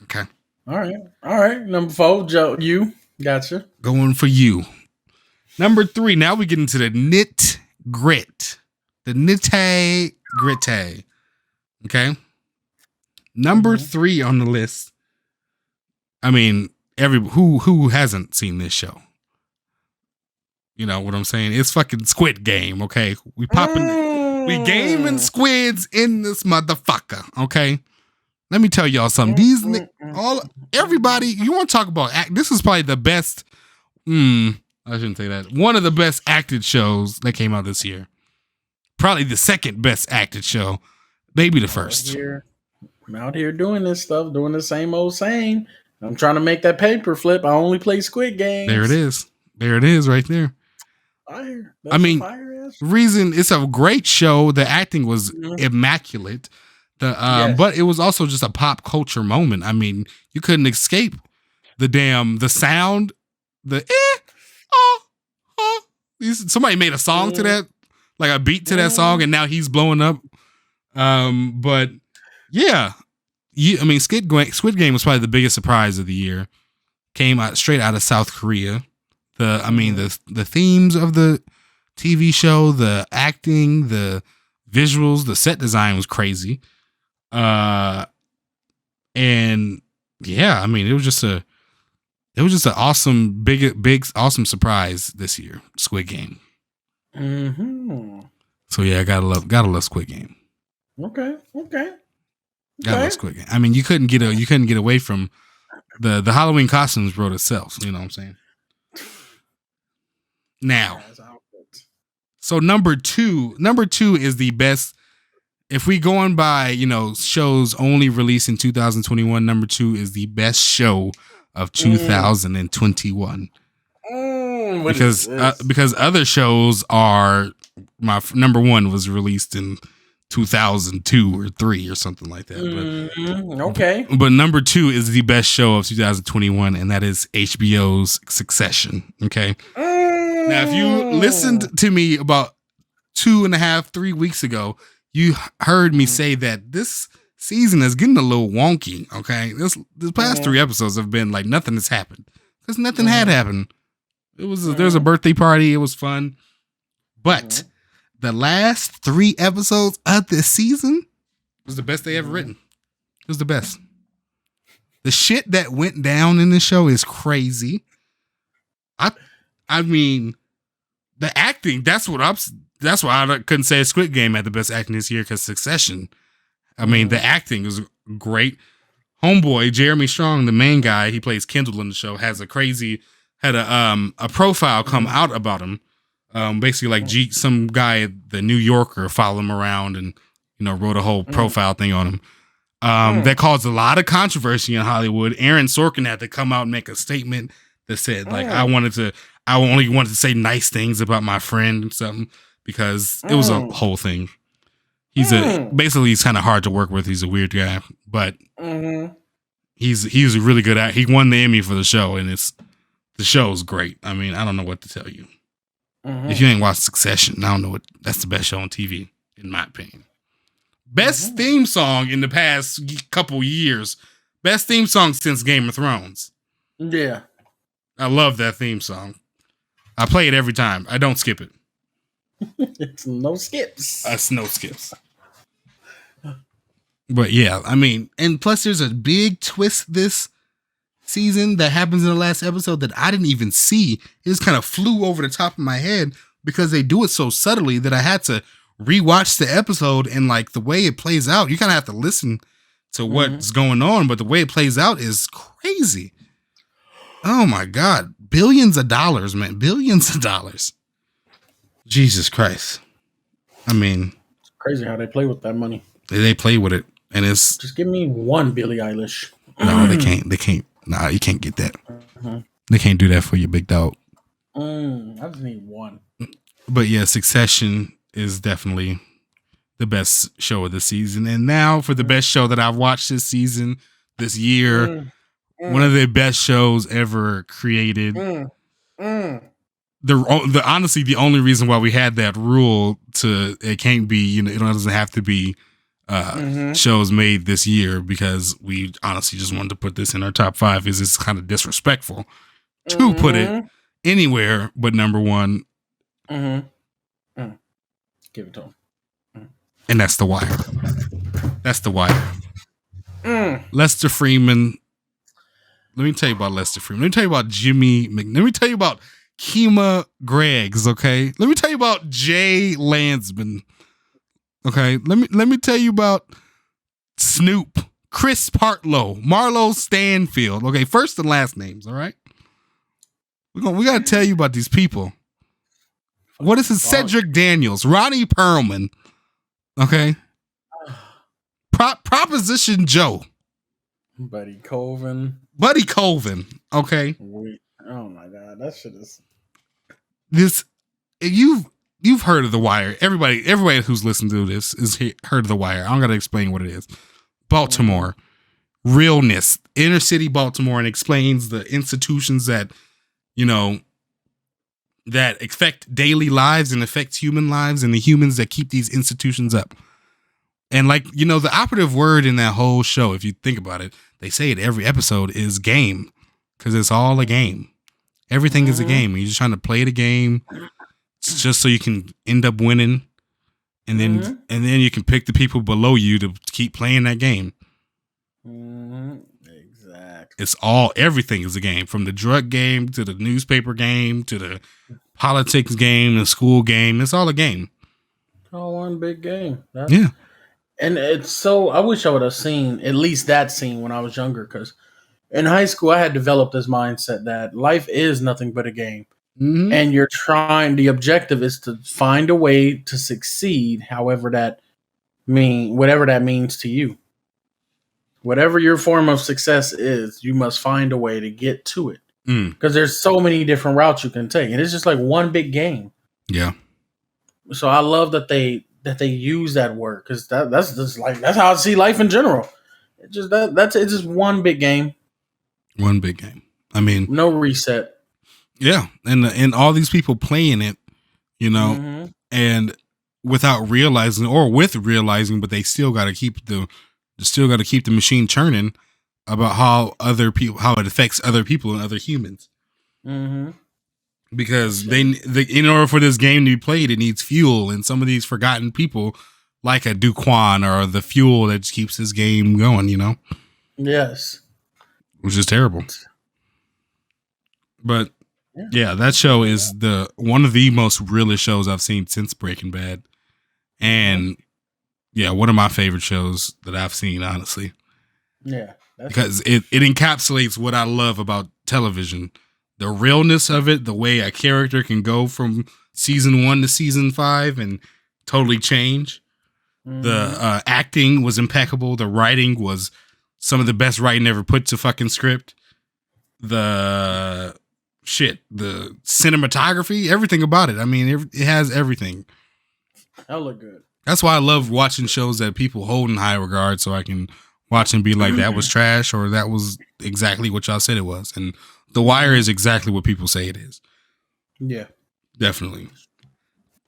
S2: Okay.
S1: All right. Number 4, Joe. You. Gotcha.
S2: Going for you. Number 3. Now we get into the nit grit. The nitty gritty. Okay. Number 3 on the list. I mean, who hasn't seen this show? You know what I'm saying? It's fucking Squid Game. Okay. We gaming squids in this motherfucker. Okay. Let me tell y'all something. Everybody, you want to talk about this is probably the best. I shouldn't say that. One of the best acted shows that came out this year. Probably the second best acted show. Maybe the first.
S1: I'm out here doing this stuff, doing the same old same. I'm trying to make that paper flip. I only play Squid Game.
S2: There it is. There it is right there.
S1: Fire.
S2: Reason it's a great show. The acting was immaculate. But it was also just a pop culture moment. I mean, you couldn't escape the sound, somebody made a song to that, like a beat to that song, and now he's blowing up. But yeah, Squid Game was probably the biggest surprise of the year. Came out straight out of South Korea. The themes of the TV show, the acting, the visuals, the set design was crazy. And yeah, it was just an awesome, big, awesome surprise this year. Squid Game. So yeah, gotta love Squid Game.
S1: Okay.
S2: Gotta love Squid Game. You couldn't get away from the Halloween costumes wrote itself. You know what I'm saying? Now, so number two is the best. If we going by, shows only released in 2021, number 2 is the best show of 2021. Because other shows are, my number 1 was released in 2002 or 3 or something like that.
S1: Okay.
S2: But number 2 is the best show of 2021, and that is HBO's Succession. Okay. Now, if you listened to me about 2.5-3 weeks ago, you heard me say that this season is getting a little wonky. Okay, this past 3 episodes have been like nothing has happened because nothing had happened. There's a birthday party. It was fun, but the last 3 episodes of this season was the best they ever written. It was the best. The shit that went down in the show is crazy. The acting. That's why I couldn't say Squid Game had the best acting this year, because Succession. The acting was great. Homeboy Jeremy Strong, the main guy, he plays Kendall in the show, had a profile come out about him. Basically like some guy at the New Yorker followed him around and wrote a whole profile thing on him. That caused a lot of controversy in Hollywood. Aaron Sorkin had to come out and make a statement that said I only wanted to say nice things about my friend and something, because it was a whole thing. He's he's kind of hard to work with. He's a weird guy, but he's really good at. He won the Emmy for the show, and the show's great. I mean, I don't know what to tell you. If you ain't watched Succession, I don't know that's the best show on TV, in my opinion. Best theme song in the past couple years. Best theme song since Game of Thrones.
S1: Yeah.
S2: I love that theme song. I play it every time. I don't skip it.
S1: It's no skips.
S2: It's no skips. But yeah, I mean, and plus there's a big twist this season that happens in the last episode that I didn't even see. It just kind of flew over the top of my head because they do it so subtly that I had to rewatch the episode, and like the way it plays out, you kind of have to listen to what's going on, but the way it plays out is crazy. Oh my God. Billions of dollars, man. Billions of dollars. Jesus Christ. I mean,
S1: it's crazy how they play with that money.
S2: They play with it, and it's
S1: just give me one Billie Eilish.
S2: No, they can't. Nah, you can't get that. They can't do that for you, big dog.
S1: I just need one.
S2: But yeah, Succession is definitely the best show of the season. And now for the best show that I've watched this season, this year, one of the best shows ever created. Honestly, the only reason why we had that rule it can't be, it doesn't have to be shows made this year, because we honestly just wanted to put this in our top 5, is it's kind of disrespectful to put it anywhere but number 1.
S1: Give it to him.
S2: And that's The Wire. That's The Wire. Lester Freeman. Let me tell you about Lester Freeman. Let me tell you about Jimmy Let me tell you about Kima Greggs, okay? Let me tell you about Jay Landsman. Okay, let me tell you about Snoop, Chris Partlow, Marlo Stanfield. Okay, first and last names, all right? We got to tell you about these people. What is it? Cedric Daniels, Ronnie Perlman. Okay. Proposition Joe.
S1: Buddy Colvin.
S2: Okay.
S1: Oh my God, that shit is.
S2: You've heard of The Wire. Everybody who's listened to this has heard of The Wire. I don't got to explain what it is. Baltimore, realness, inner city Baltimore, and explains the institutions that, that affect daily lives and affect human lives, and the humans that keep these institutions up. And the operative word in that whole show, if you think about it, they say it every episode, is game, because it's all a game. Everything is a game. You're just trying to play the game just so you can end up winning, and then you can pick the people below you to keep playing that game.
S1: Exactly.
S2: It's everything is a game, from the drug game to the newspaper game to the politics game, the school game. It's all a game.
S1: All one big game.
S2: Yeah.
S1: And it's so, I wish I would have seen at least that scene when I was younger, because in high school I had developed this mindset that life is nothing but a game. And the objective is to find a way to succeed, whatever that means to you. Whatever your form of success is, you must find a way to get to it. Because there's so many different routes you can take, and it's just like one big game.
S2: Yeah.
S1: So I love that they use that word, because that's how I see life in general. It's just one big game.
S2: One big game. I mean,
S1: no reset.
S2: Yeah, and all these people playing it, and without realizing, or with realizing, but they still got to keep the machine churning about how it affects other people and other humans. Because in order for this game to be played, it needs fuel, and some of these forgotten people, like a Duquan, are the fuel that keeps this game going.
S1: Yes,
S2: which is terrible. But yeah, that show is one of the most realest shows I've seen since Breaking Bad, and one of my favorite shows that I've seen, honestly.
S1: Yeah,
S2: because it encapsulates what I love about television. The realness of it, the way a character can go from season 1 to season 5 and totally change. The acting was impeccable. The writing was some of the best writing ever put to fucking script. The cinematography, everything about it. I mean, it has everything.
S1: Hella good.
S2: That's why I love watching shows that people hold in high regard, so I can watch and be like, that was trash, or that was exactly what y'all said it was. And The Wire is exactly what people say it is.
S1: Yeah.
S2: Definitely.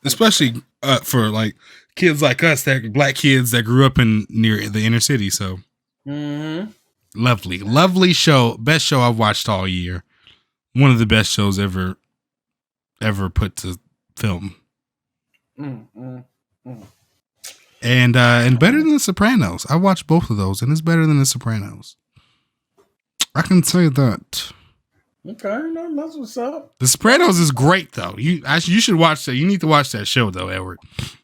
S2: Especially for like kids like us, that black kids that grew up in near the inner city. So lovely show. Best show I've watched all year. One of the best shows ever put to film. And better than The Sopranos. I watched both of those, and it's better than The Sopranos. I can say that.
S1: Okay, no, that's what's up.
S2: The Sopranos is great, though. You should watch that. You need to watch that show, though, Edward.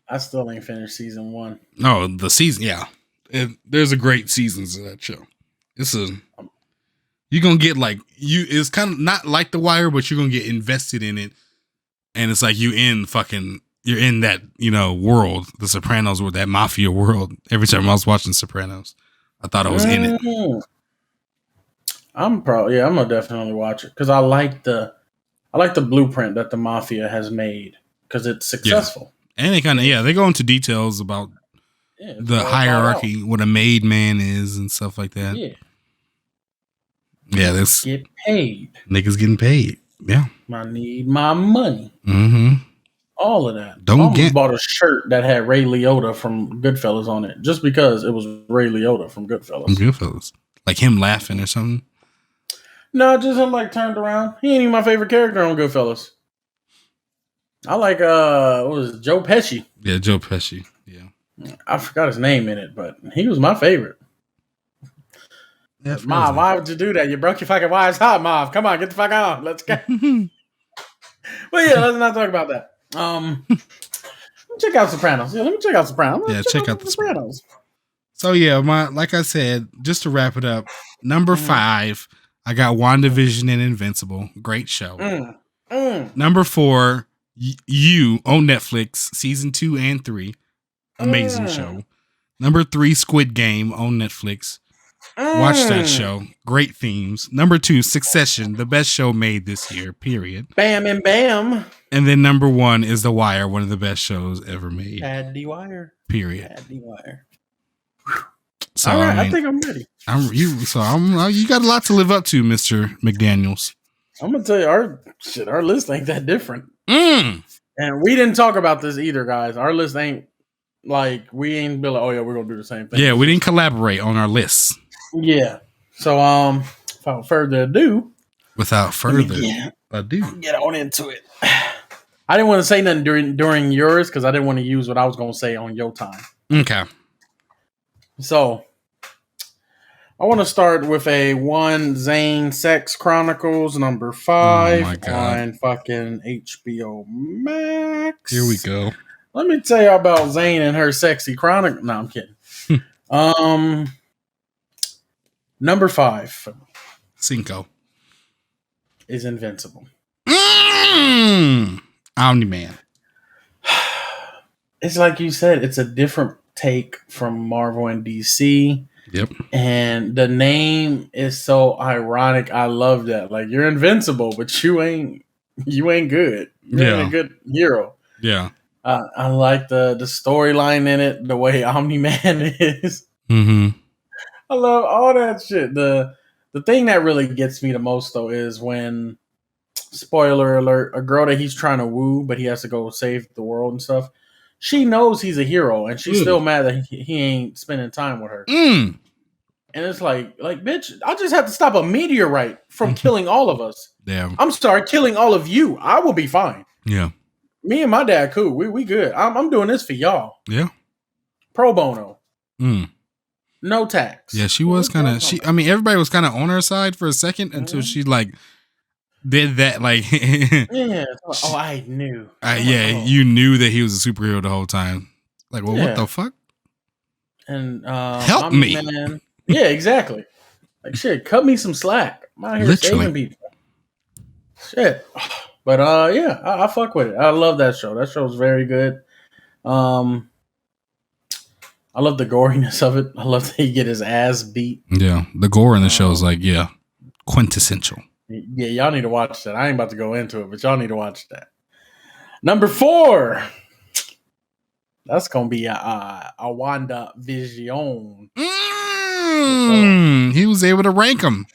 S1: I still ain't finished season 1.
S2: No, the season, yeah. There's a great seasons of that show. You're gonna get it's kind of not like The Wire, but you're gonna get invested in it, and it's like you're in that world, the Sopranos world, that mafia world. Every time I was watching Sopranos, I thought I was in it.
S1: I'm gonna definitely watch it because I like the blueprint that the mafia has made because it's successful.
S2: Yeah. And they go into details about the hierarchy, what a made man is and stuff like that. Yeah, this
S1: get paid.
S2: Niggas getting paid. Yeah,
S1: I need my money. All of that. I bought a shirt that had Ray Liotta from Goodfellas on it just because it was Ray Liotta from Goodfellas.
S2: Like him laughing or something.
S1: No, just him turned around. He ain't even my favorite character on Goodfellas. I like what was it, Joe Pesci.
S2: Yeah, Joe Pesci. Yeah.
S1: I forgot his name in it, but he was my favorite.
S2: Yeah,
S1: Mav, why would you do that? You broke your fucking wife's heart, Mav. Come on, get the fuck on. Let's go. Well, yeah, let's not talk about that. Check out Sopranos. Yeah, let me check out Sopranos.
S2: Check out the Sopranos. So yeah, like I said, just to wrap it up, number 5, I got WandaVision and Invincible. Great show. Number 4, You on Netflix, season 2 and 3. Amazing show. Number 3, Squid Game on Netflix. Watch that show. Great themes. Number 2, Succession, the best show made this year, period.
S1: Bam and bam.
S2: And then number 1 is The Wire, one of the best shows ever made.
S1: Add The Wire.
S2: Period.
S1: Add The Wire.
S2: So
S1: all right, I think I'm ready.
S2: You got a lot to live up to, Mr. McDaniels.
S1: I'm gonna tell you, our list ain't that different. And we didn't talk about this either, guys. Our list ain't we ain't be like, oh yeah, we're gonna do the same thing.
S2: Yeah, we didn't collaborate on our lists.
S1: Yeah. So without further ado,
S2: get
S1: on into it. I didn't want to say nothing during yours because I didn't want to use what I was gonna say on your time.
S2: Okay. So
S1: I want to start with one Zane Sex Chronicles number 5 on fucking HBO Max.
S2: Here we go.
S1: Let me tell you about Zane and her sexy chronicle. No, I'm kidding. Number 5.
S2: Cinco.
S1: Is Invincible.
S2: Omni-Man.
S1: It's like you said, it's a different take from Marvel and DC.
S2: Yep.
S1: And the name is so ironic. I love that. Like, you're invincible, but you ain't good. You're a good hero.
S2: Yeah.
S1: I like the storyline in it, the way Omni-Man is. I love all that shit. The thing that really gets me the most, though, is when, spoiler alert, a girl that he's trying to woo, but he has to go save the world and stuff, she knows he's a hero, and she's still mad that he ain't spending time with her. And it's like, bitch, I just have to stop a meteorite from killing all of us.
S2: Damn.
S1: I'm sorry, killing all of you. I will be fine.
S2: Yeah.
S1: Me and my dad, cool. We good. I'm doing this for y'all.
S2: Yeah.
S1: Pro bono. No tax.
S2: Yeah, she was kind of. Everybody was kind of on her side for a second until she did that.
S1: Yeah. Oh, I knew.
S2: You knew that he was a superhero the whole time. Like, well, what the fuck?
S1: And
S2: help me.
S1: Man, yeah, exactly. Like, shit, cut me some slack. I'm out here saving people. Shit. But I fuck with it. I love that show. That show's very good. I love the goriness of it. I love that he get his ass beat.
S2: Yeah, the gore in the show is quintessential.
S1: Yeah, y'all need to watch that. I ain't about to go into it, but y'all need to watch that. Number 4. That's gonna be a Wanda Vision.
S2: He was able to rank them.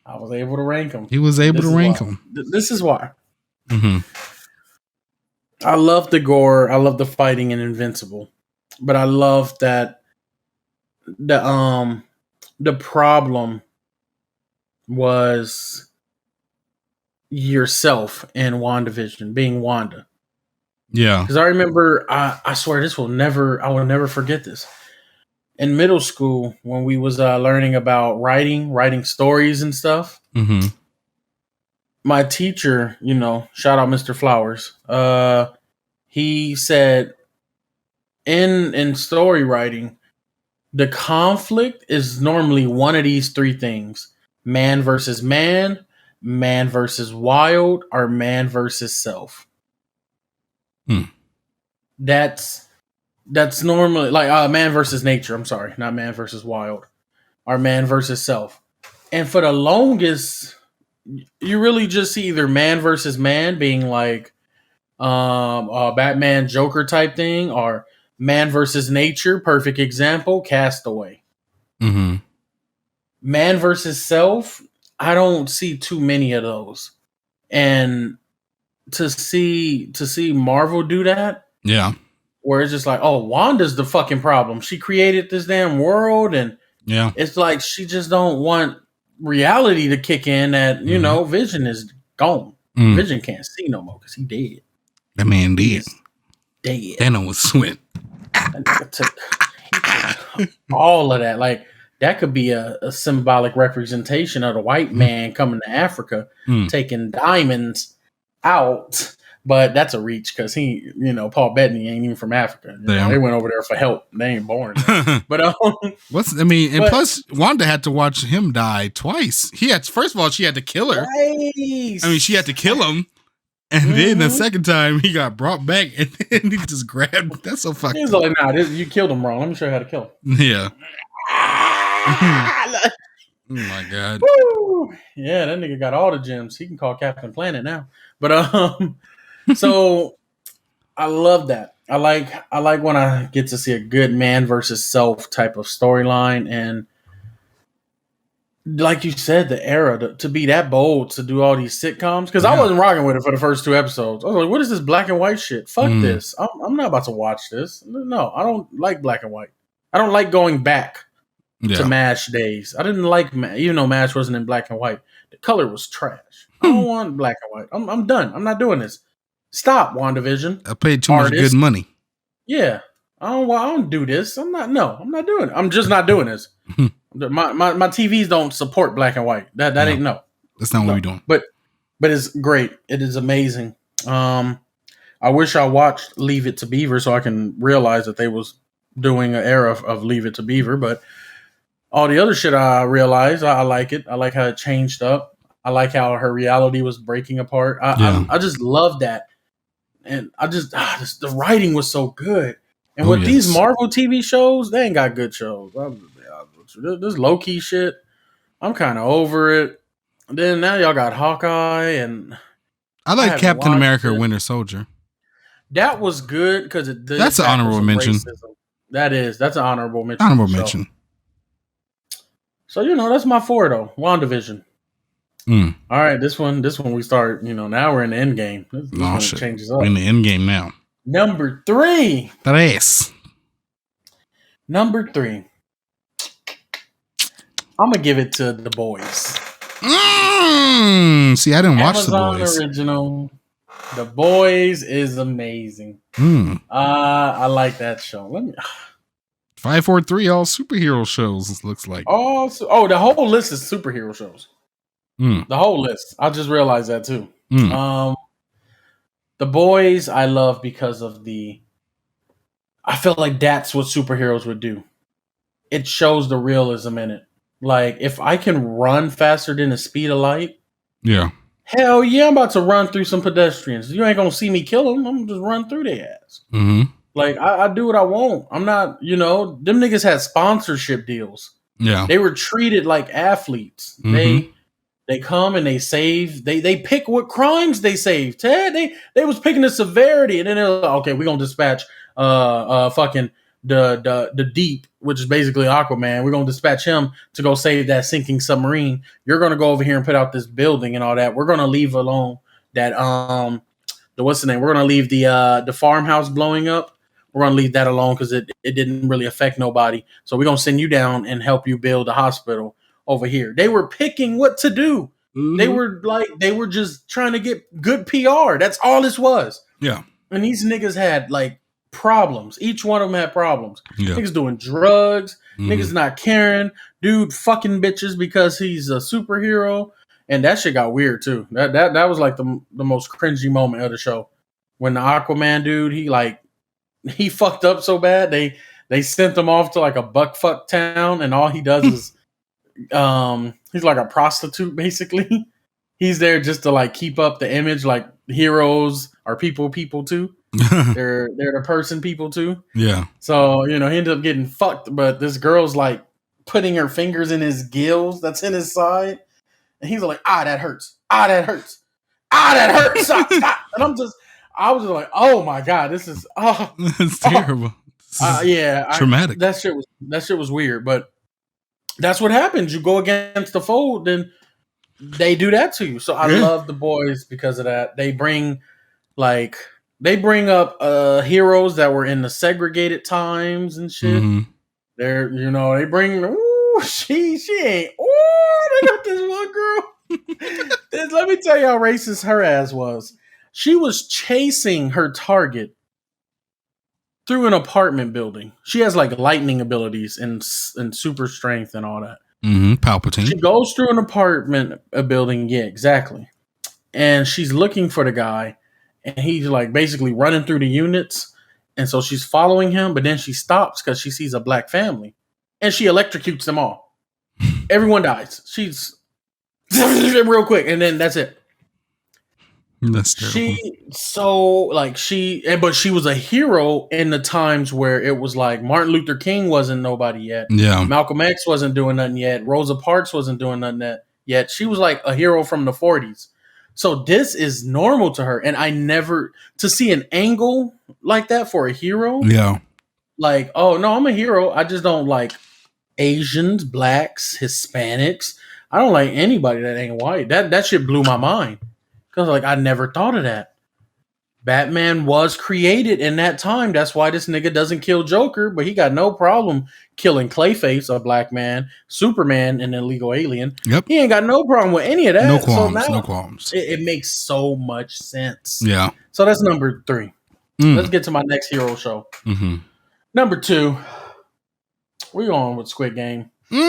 S1: I was able to rank them.
S2: He was able to rank them.
S1: This is why.
S2: Mm-hmm.
S1: I love the gore. I love the fighting in Invincible, but I love that the problem was yourself in WandaVision, being Wanda.
S2: Yeah.
S1: Because I remember, I swear I will never forget this. In middle school, when we was learning about writing stories and stuff,
S2: mm-hmm.
S1: my teacher, shout out Mr. Flowers, he said in story writing, the conflict is normally one of these three things: man versus man, man versus wild, or man versus self. That's normally like man versus nature. I'm sorry, not man versus wild, or man versus self. And for the longest, you really just see either man versus man being like a Batman Joker type thing, or man versus nature. Perfect example, Castaway.
S2: Mm-hmm.
S1: Man versus self, I don't see too many of those. And to see Marvel do that,
S2: yeah,
S1: where it's just like, oh, Wanda's the fucking problem. She created this damn world, and it's like she just don't want reality to kick in. That Vision is gone. Vision can't see no more because he dead.
S2: That man dead.
S1: Dead.
S2: Thanos went.
S1: He took all of that. Like that could be a symbolic representation of the white man coming to Africa, taking diamonds out. But that's a reach because he, Paul Bettany ain't even from Africa. They went over there for help. They ain't born. But
S2: plus Wanda had to watch him die twice. First of all, she had to kill her.
S1: Nice.
S2: I mean, she had to kill him. And then the second time he got brought back and then he just grabbed. That's so fucking.
S1: He was like, nah, you killed him wrong. Let me show you how to kill him.
S2: Yeah. Oh my God.
S1: Woo! Yeah, that nigga got all the gems. He can call Captain Planet now. But so I love that. I like when I get to see a good man versus self type of storyline, and like you said, the era to be that bold to do all these sitcoms, because I wasn't rocking with it for the first 2 episodes. I was like, what is this black and white shit? Fuck this. I'm not about to watch this. No, I don't like black and white. I don't like going back to MASH days. I didn't like even though MASH wasn't in black and white. The color was trash. I don't want black and white. I'm done. I'm not doing this. Stop, WandaVision.
S2: I paid too much good money.
S1: Yeah. I don't do this. I'm not doing it. I'm just not doing this. My TVs don't support black and white. That ain't no.
S2: That's not what we're doing.
S1: But it's great. It is amazing. I wish I watched Leave It to Beaver so I can realize that they was doing an era of Leave It to Beaver. But all the other shit I realized, I like it. I like how it changed up. I like how her reality was breaking apart. I just love that. And I just the writing was so good. And with these Marvel TV shows, they ain't got good shows. This low key shit, I'm kind of over it. And then now y'all got Hawkeye, and
S2: I like Captain America: Winter Soldier.
S1: That was good because
S2: that's an honorable mention.
S1: Racism. That's an honorable mention.
S2: Honorable mention.
S1: So that's my 4 though. WandaVision. All right, this one we start. Now we're in the end game. This one changes up.
S2: We're in the end game now.
S1: Number 3. Number 3. I'm gonna give it to The Boys.
S2: See, I didn't watch The Boys.
S1: Amazon original. The Boys is amazing. I like that show.
S2: 543 all superhero shows looks like.
S1: The whole list is superhero shows. The whole list. I just realized that too. The Boys I love because of I feel like that's what superheroes would do. It shows the realism in it. Like, if I can run faster than the speed of light, hell yeah, I'm about to run through some pedestrians. You ain't gonna see me kill them. I'm gonna just run through their ass. Like, I do what I want. I'm not, them niggas had sponsorship deals. Yeah, they were treated like athletes. They come and they save. They pick what crimes they save. Ted, they was picking the severity, and then they're like, okay, we're gonna dispatch fucking the Deep, which is basically Aquaman. We're gonna dispatch him to go save that sinking submarine. You're gonna go over here and put out this building and all that. We're gonna leave alone that the what's the name? We're gonna leave the farmhouse blowing up. We're gonna leave that alone because it didn't really affect nobody. So we're gonna send you down and help you build a hospital over here. They were picking what to do.
S2: Mm-hmm.
S1: They were just trying to get good PR. That's all this was.
S2: Yeah.
S1: And these niggas had like problems. Each one of them had problems.
S2: Yeah.
S1: Niggas doing drugs. Niggas not caring. Dude fucking bitches because he's a superhero. And that shit got weird too. That was like the most cringy moment of the show. When the Aquaman dude, he fucked up so bad they sent him off to like a buckfuck town, and all he does is he's like a prostitute basically. He's there just to like keep up the image, like heroes are people too. they're the person people too.
S2: Yeah.
S1: So, he ended up getting fucked, but this girl's like putting her fingers in his gills that's in his side. And he's like, that hurts. That hurts. That hurts. Stop. And I was just like, oh my God, this is
S2: it's terrible. Traumatic.
S1: That shit was weird, but that's what happens. You go against the fold, then they do that to you. So I love the boys because of that. They bring up heroes that were in the segregated times and shit.
S2: Mm-hmm.
S1: They bring she ain't they got this one girl. Let me tell you how racist her ass was. She was chasing her target through an apartment building. She has like lightning abilities and super strength and all that.
S2: Mm-hmm. Palpatine.
S1: She goes through an apartment building. Yeah, exactly. And she's looking for the guy, and he's like basically running through the units. And so she's following him, but then she stops because she sees a black family, and she electrocutes them all. Everyone dies. She's real quick, and then that's it.
S2: That's terrible.
S1: But she was a hero in the times where it was like Martin Luther King wasn't nobody yet.
S2: Yeah.
S1: Malcolm X wasn't doing nothing yet. Rosa Parks wasn't doing nothing yet. She was like a hero from the 40s. So this is normal to her. And I never, to see an angle like that for a hero.
S2: Yeah.
S1: Like, oh no, I'm a hero. I just don't like Asians, blacks, Hispanics. I don't like anybody that ain't white. That shit blew my mind. Because, like, I never thought of that. Batman was created in that time. That's why this nigga doesn't kill Joker, but he got no problem killing Clayface, a black man, Superman, an illegal alien.
S2: Yep.
S1: He ain't got no problem with any of that.
S2: No qualms.
S1: So now
S2: no qualms.
S1: It makes so much sense.
S2: Yeah.
S1: So that's number 3. Let's get to my next hero show.
S2: Mm-hmm.
S1: Number 2, we're going with Squid Game. Let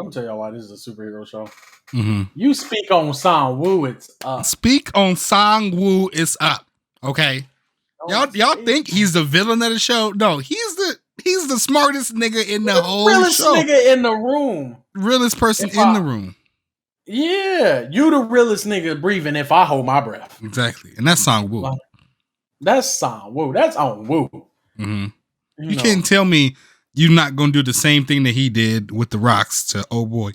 S1: me tell y'all why this is a superhero show.
S2: Mm-hmm.
S1: You speak on Sang-woo, it's up.
S2: Speak on Sang-woo, it's up. Okay. Y'all think he's the villain of the show? No, he's the smartest nigga in the whole
S1: realest
S2: show.
S1: Nigga in the room.
S2: Realest person in the room.
S1: Yeah, you the realest nigga breathing if I hold my breath.
S2: Exactly. And that's Sang-woo.
S1: That's Sang-woo. That's on Woo.
S2: Mm-hmm. You can't tell me you're not going to do the same thing that he did with the rocks to Oh Boy.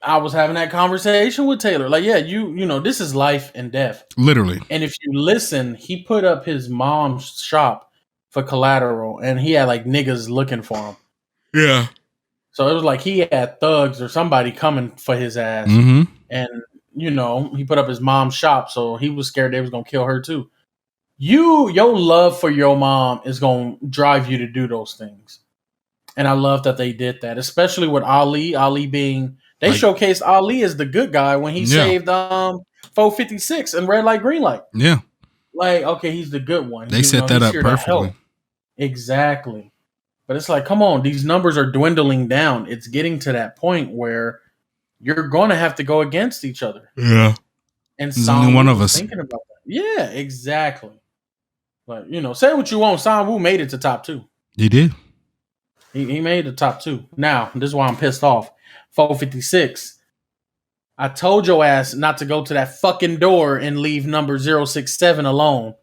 S1: I was having that conversation with Taylor. Like, yeah, you know, this is life and death.
S2: Literally.
S1: And if you listen, he put up his mom's shop for collateral, and he had like niggas looking for him.
S2: Yeah.
S1: So it was like he had thugs or somebody coming for his ass.
S2: Mm-hmm.
S1: And, you know, he put up his mom's shop, so he was scared they was going to kill her too. Your love for your mom is going to drive you to do those things. And I love that they did that, especially with Ali. Ali being, they showcased Ali as the good guy when he saved 456 and red light, green light.
S2: Yeah.
S1: Like, okay, he's the good one.
S2: They set that up perfectly.
S1: Exactly. But it's like, come on, these numbers are dwindling down. It's getting to that point where you're going to have to go against each other.
S2: Yeah.
S1: And
S2: there's only one of us
S1: thinking about that. Yeah, exactly. But, you know, say what you want. Sang-woo made it to top 2.
S2: He did.
S1: He made the top 2. Now, this is why I'm pissed off. 456. I told your ass not to go to that fucking door and leave number 067 alone.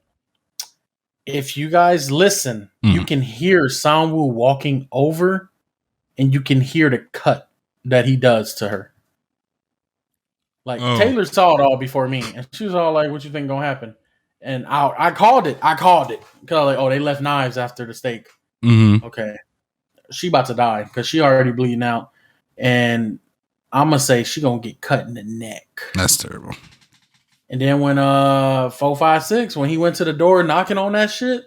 S1: If you guys listen, you can hear Sang-woo walking over, and you can hear the cut that he does to her. Like, Taylor saw it all before me, and she was all like, what you think gonna happen? And I called it. Because like, oh, they left knives after the steak.
S2: Mm-hmm.
S1: Okay. She about to die because she already bleeding out. And I'm going to say she going to get cut in the neck.
S2: That's terrible.
S1: And then when 456, when he went to the door knocking on that shit,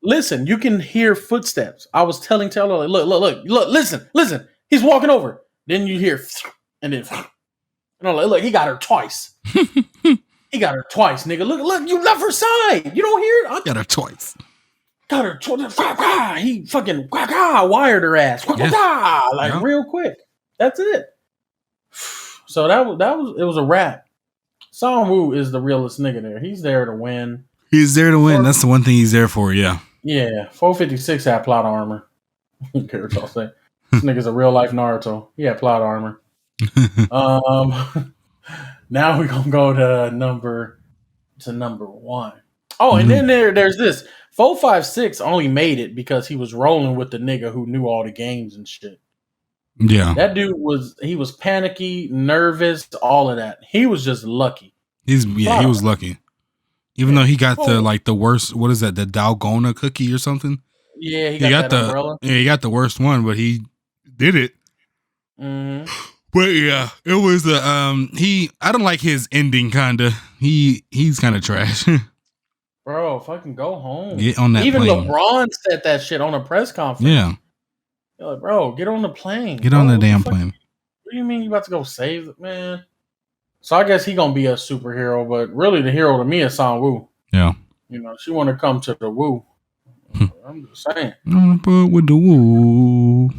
S1: listen, you can hear footsteps. I was telling Taylor, like, look, listen. He's walking over. Then you hear, and then, look, he got her twice. He got her twice, nigga. Look, you left her side. You don't hear it?
S2: Got her twice.
S1: Got her twice. He fucking wired her ass. Real quick. That's it. So it was a wrap. Song Woo is the realest nigga there. He's there to win.
S2: He's there to win. That's the one thing he's there for, yeah.
S1: Yeah. 456 had plot armor. I don't care what y'all say. This nigga's a real life Naruto. He had plot armor. Now we're gonna go to number one. Oh, and then there's this. 456 only made it because he was rolling with the nigga who knew all the games and shit.
S2: Yeah.
S1: That dude was panicky, nervous, all of that. He was just lucky.
S2: He was lucky. Even though he got the worst, what is that, the Dalgona cookie or something?
S1: Yeah, he got that umbrella.
S2: Yeah, he got the worst one, but he did it.
S1: Mm-hmm.
S2: But yeah, it was I don't like his ending kinda. He's kinda trash.
S1: Bro, fucking go home.
S2: Get on that
S1: Even
S2: plane.
S1: LeBron said that shit on a press conference.
S2: Yeah.
S1: You're like, bro, get on the plane.
S2: Get on the damn plane.
S1: What do you mean you about to go save it, man? So I guess he gonna be a superhero, but really the hero to me is Song Woo.
S2: Yeah.
S1: You know, she wanna come to the woo. I'm just saying.
S2: But with the woo.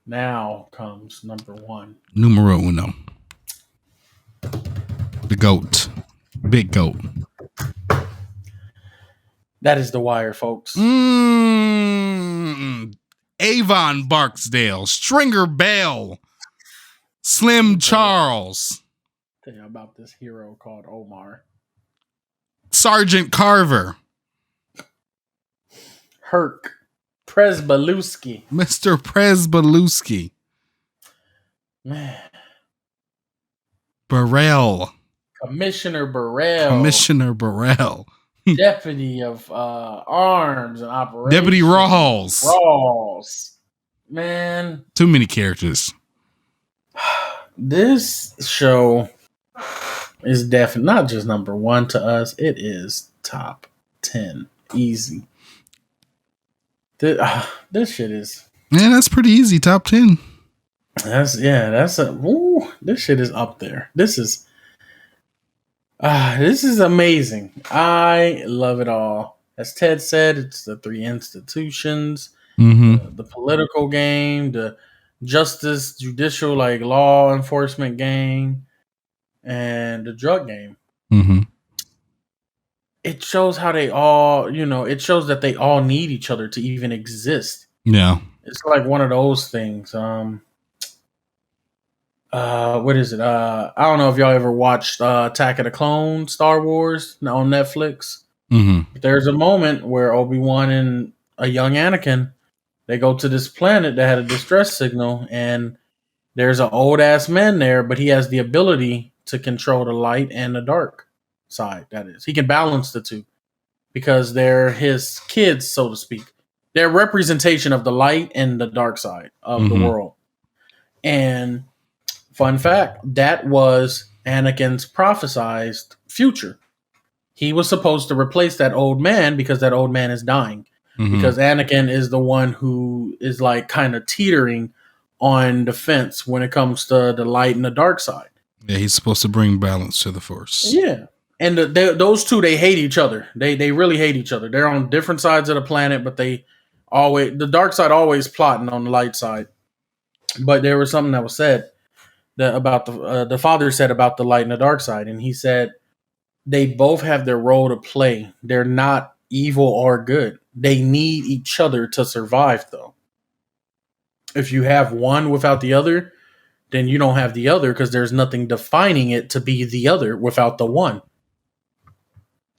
S1: Now comes number one.
S2: Numero uno. The GOAT. Big GOAT.
S1: That is The Wire, folks.
S2: Avon Barksdale. Stringer Bell. Slim Charles.
S1: Tell you about this hero called Omar.
S2: Sergeant Carver.
S1: Herc. Presbalewski.
S2: Mr. Presbalewski.
S1: Man.
S2: Burrell.
S1: Commissioner Burrell. Deputy of Arms and Operations.
S2: Deputy Rawls.
S1: Man.
S2: Too many characters.
S1: This show is definitely not just number one to us. It is top 10. Easy. This shit is...
S2: Man, that's pretty easy. Top 10.
S1: This shit is up there. This is amazing. I love it all. As Ted said, it's the three institutions, the political game, the justice, judicial, like law enforcement game, and the drug game.
S2: Mm-hmm.
S1: It shows how they all, it shows that they all need each other to even exist.
S2: Yeah.
S1: It's like one of those things. What is it? I don't know if y'all ever watched Attack of the Clones, Star Wars on Netflix.
S2: Mm-hmm.
S1: There's a moment where Obi-Wan and a young Anakin, they go to this planet that had a distress signal, and there's an old ass man there, but he has the ability to control the light and the dark side. That is, he can balance the two because they're his kids, so to speak. They're representation of the light and the dark side of the world. And fun fact, that was Anakin's prophesized future. He was supposed to replace that old man because that old man is dying. Because Anakin is the one who is like kind of teetering on the fence when it comes to the light and the dark side.
S2: Yeah, he's supposed to bring balance to the Force.
S1: Yeah. And those two, they hate each other. They really hate each other. They're on different sides of the planet, but the dark side always plotting on the light side. But there was something that was said that about the father said about the light and the dark side, and he said they both have their role to play. They're not evil or good. They need each other to survive, though. If you have one without the other, then you don't have the other because there's nothing defining it to be the other without the one.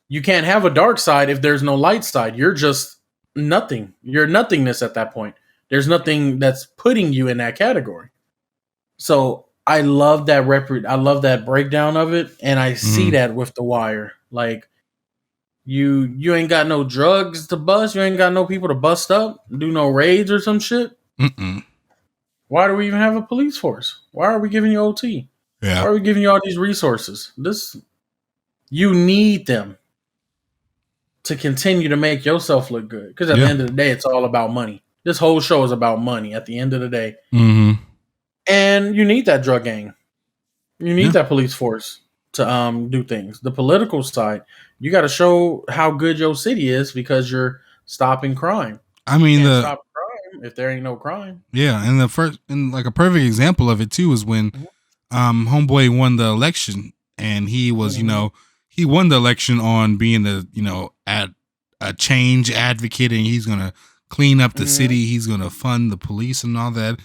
S1: You can't have a dark side if there's no light side. You're just nothing. You're nothingness at that point. There's nothing that's putting you in that category. So I love that I love that breakdown of it, and I see that with The Wire. Like, You ain't got no drugs to bust. You ain't got no people to bust up, do no raids or some shit.
S2: Mm-mm.
S1: Why do we even have a police force? Why are we giving you OT?
S2: Yeah.
S1: Why are we giving you all these resources? You need them to continue to make yourself look good. Because at the end of the day, it's all about money. This whole show is about money at the end of the day.
S2: Mm-hmm.
S1: And you need that drug gang. You need that police force to do things. The political side, you got to show how good your city is because you're stopping crime.
S2: I mean,
S1: stop crime if there ain't no crime.
S2: Yeah, and like a perfect example of it too is when Homeboy won the election, and he was, he won the election on being a change advocate, and he's gonna clean up the city, he's gonna fund the police and all that.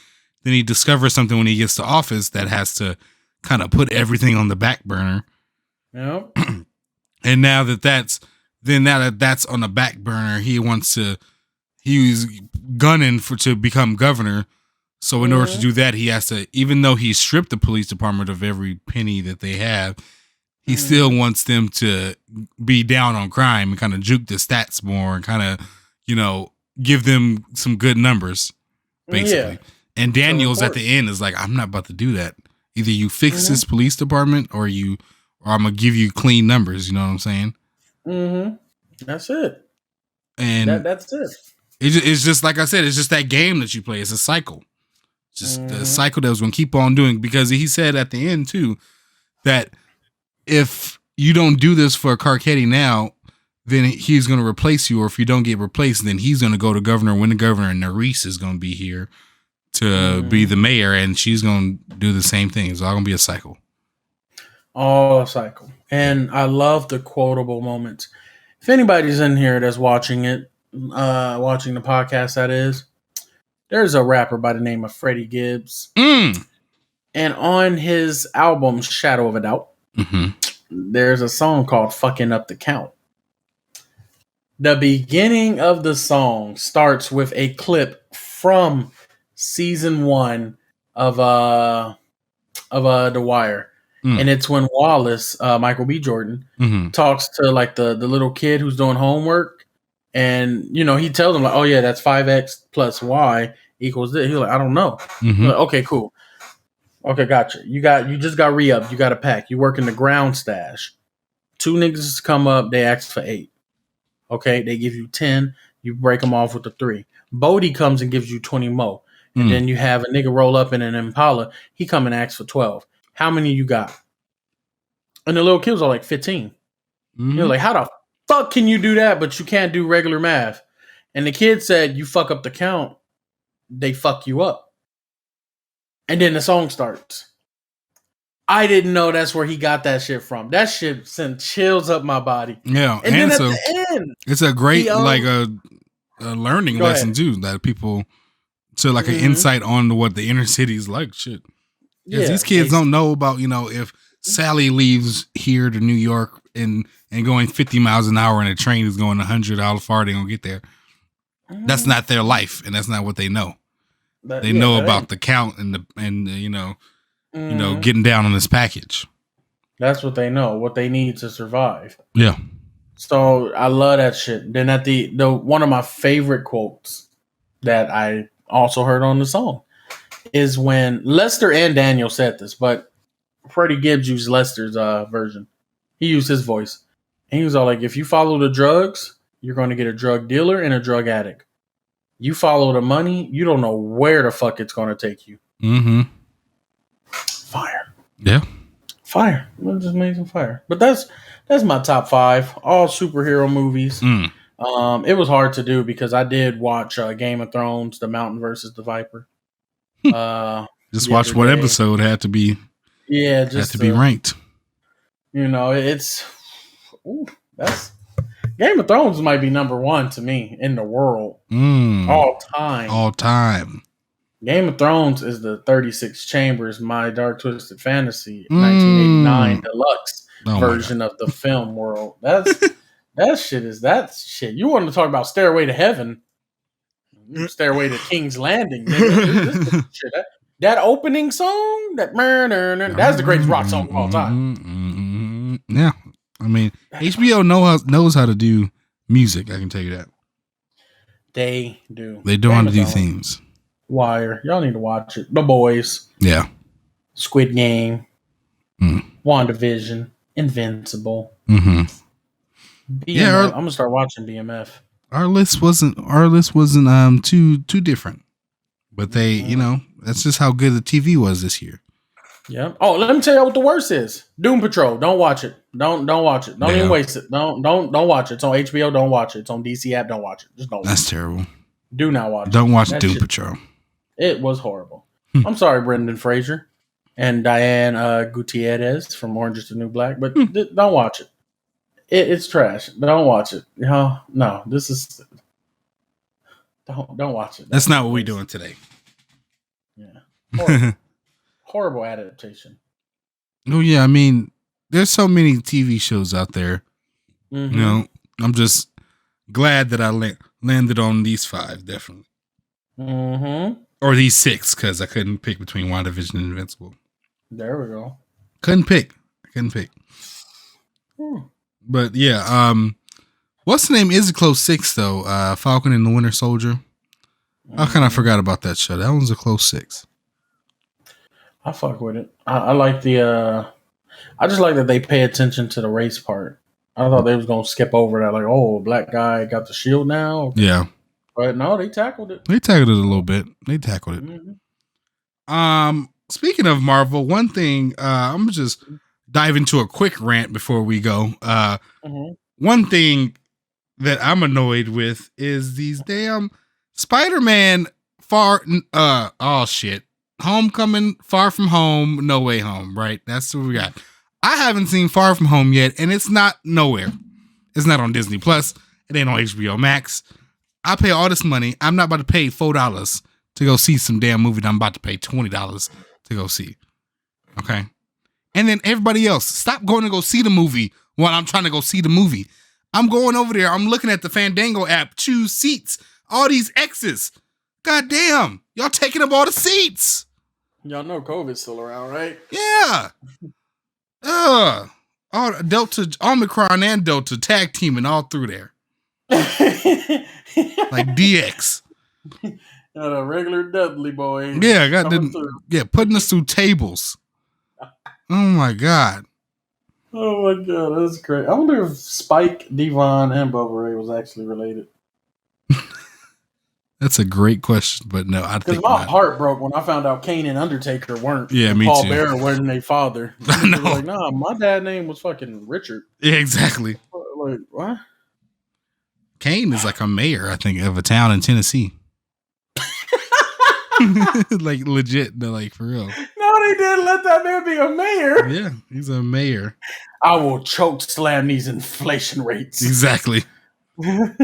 S2: Then he discovers something when he gets to office that has to kind of put everything on the back burner.
S1: Yep.
S2: And now that that's on the back burner, he's gunning to become governor. So in order to do that, he has to, even though he stripped the police department of every penny that they have, he still wants them to be down on crime and kind of juke the stats more and kind of, give them some good numbers, basically. Yeah. And Daniels at the end is like, I'm not about to do that. Either you fix this police department or I'm going to give you clean numbers. You know what I'm saying?
S1: Mm-hmm. That's it.
S2: And
S1: that's it.
S2: It's just, like I said, it's just that game that you play. It's a cycle. Just the cycle that was going to keep on doing, because he said at the end too, that if you don't do this for Carcetti now, then he's going to replace you. Or if you don't get replaced, then he's going to go to governor, win the governor, and Nerese is going to be here to be the mayor, and she's going to do the same thing. It's all going to be a cycle.
S1: All a cycle. And I love the quotable moments. If anybody's in here that's watching it, watching the podcast, that is, there's a rapper by the name of Freddie Gibbs. And on his album, Shadow of a Doubt, there's a song called Fucking Up the Count. The beginning of the song starts with a clip from season 1 of The Wire. And it's when Wallace, Michael B. Jordan, talks to like the little kid who's doing homework. And, he tells him like, oh yeah, that's 5x plus y equals this. He's like, I don't know. Like, okay, cool. Okay, gotcha. You just got re-upped. You got a pack. You work in the ground stash. 2 niggas come up. They ask for 8. Okay, they give you 10. You break them off with the 3. Bodie comes and gives you 20 more. And then you have a nigga roll up in an Impala. He come and asks for 12. How many you got? And the little kids are like 15. You're like, how the fuck can you do that, but you can't do regular math? And the kid said, you fuck up the count, they fuck you up. And then the song starts. I didn't know that's where he got that shit from. That shit sent chills up my body.
S2: Yeah,
S1: and then at the end,
S2: it's a great a learning lesson too, that people to like an insight on what the inner city is like. Shit, because these kids don't know about if Sally leaves here to New York and going 50 miles an hour and a train is going 100 how far they gonna get there. That's not their life, and that's not what they know. They know about the count and getting down on this package.
S1: That's what they know, what they need to survive.
S2: Yeah.
S1: So I love that shit. Then at the one of my favorite quotes that I also heard on the song is when Lester and Daniel said this, but Freddie Gibbs used Lester's version. He used his voice. And he was all like, if you follow the drugs, you're going to get a drug dealer and a drug addict. You follow the money, you don't know where the fuck it's going to take you. Fire.
S2: Yeah.
S1: Fire. Just amazing fire. But that's my top 5. All superhero movies. It was hard to do because I did watch Game of Thrones, The Mountain versus the Viper.
S2: Just watch what episode had to be.
S1: Yeah, just
S2: had to be ranked.
S1: That's Game of Thrones might be number 1 to me in the world. All time. Game of Thrones is the 36 Chambers, My Dark Twisted Fantasy 1989 deluxe version of the film world. That shit. You want to talk about Stairway to Heaven? Stairway to King's Landing. That opening song, that's the greatest rock song of all time.
S2: Yeah. I mean, HBO knows how to do music. I can tell you that.
S1: They do.
S2: They know how to do themes.
S1: Wire. Y'all need to watch it. The Boys.
S2: Yeah.
S1: Squid Game. WandaVision. Invincible.
S2: Mm-hmm.
S1: BMF. I'm gonna start watching BMF.
S2: Our list wasn't too different, but they, that's just how good the TV was this year.
S1: Yeah. Oh, let me tell you what the worst is. Doom Patrol. Don't watch it. Don't watch it. Don't even waste it. Don't watch it. It's on HBO. Don't watch it. It's on DC app. Don't watch it. Just don't.
S2: That's terrible.
S1: Do not watch it.
S2: Don't watch Doom Patrol.
S1: It was horrible. I'm sorry, Brendan Fraser and Diane Gutierrez from Orange is the New Black, but don't watch it. It's trash. Don't watch it. No, this is. Don't watch it.
S2: That's not what we're doing today.
S1: Yeah. Horrible adaptation.
S2: Oh yeah, I mean, there's so many TV shows out there. Mm-hmm. I'm just glad that I landed on these 5, definitely.
S1: Mm-hmm.
S2: Or these 6, because I couldn't pick between WandaVision and Invincible.
S1: There we go.
S2: Couldn't pick. But yeah, what's the name is a close 6 though. Falcon and the Winter Soldier. I kind of forgot about that show. That one's a close 6.
S1: I fuck with it. I like the. I just like that they pay attention to the race part. I thought they was gonna skip over that, like, oh, black guy got the shield now.
S2: Yeah,
S1: but no, they tackled it.
S2: They tackled it a little bit. Mm-hmm. Speaking of Marvel, one thing I'm gonna just dive into a quick rant before we go. One thing that I'm annoyed with is these damn Spider-Man Homecoming, Far From Home, No Way Home, right? That's what we got. I haven't seen Far From Home yet, and it's not nowhere. It's not on Disney Plus. It ain't on HBO Max. I pay all this money. I'm not about to pay $4 to go see some damn movie that I'm about to pay $20 to go see. Okay? And then everybody else, stop going to go see the movie while I'm trying to go see the movie. I'm going over there. I'm looking at the Fandango app. Choose seats. All these X's. God damn. Y'all taking up all the seats.
S1: Y'all know COVID's still around, right?
S2: Yeah. All Delta, Omicron and Delta tag teaming all through there. Like DX.
S1: Got a regular Dudley boy.
S2: Yeah, putting us through tables. Oh my God.
S1: Oh my God, that's great. I wonder if Spike, Devon, and Bubba Ray was actually related.
S2: That's a great question, but no, I think
S1: my heart broke when I found out Kane and Undertaker weren't.
S2: Yeah, me
S1: Paul
S2: too.
S1: Bearer wasn't their father.
S2: I know.
S1: Like, nah, my dad's name was fucking Richard.
S2: Yeah, exactly.
S1: Like, what?
S2: Kane is like a mayor, I think, of a town in Tennessee. Like legit, no, like for real.
S1: No, they didn't let that man be a mayor.
S2: Yeah, he's a mayor.
S1: I will choke slam these inflation rates.
S2: Exactly. We're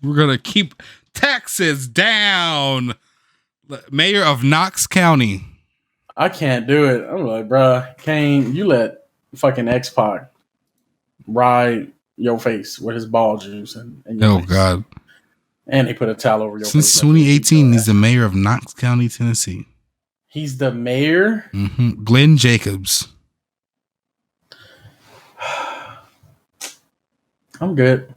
S2: gonna keep taxes down. Mayor of Knox County.
S1: I can't do it. I'm like, bruh, Kane, you let fucking X-Pac ride your face with his ball juice and your face.
S2: God.
S1: And he put a towel over your
S2: Since
S1: face.
S2: 2018, he's the mayor of Knox County, Tennessee.
S1: He's the mayor?
S2: Mm-hmm. Glenn Jacobs.
S1: I'm good.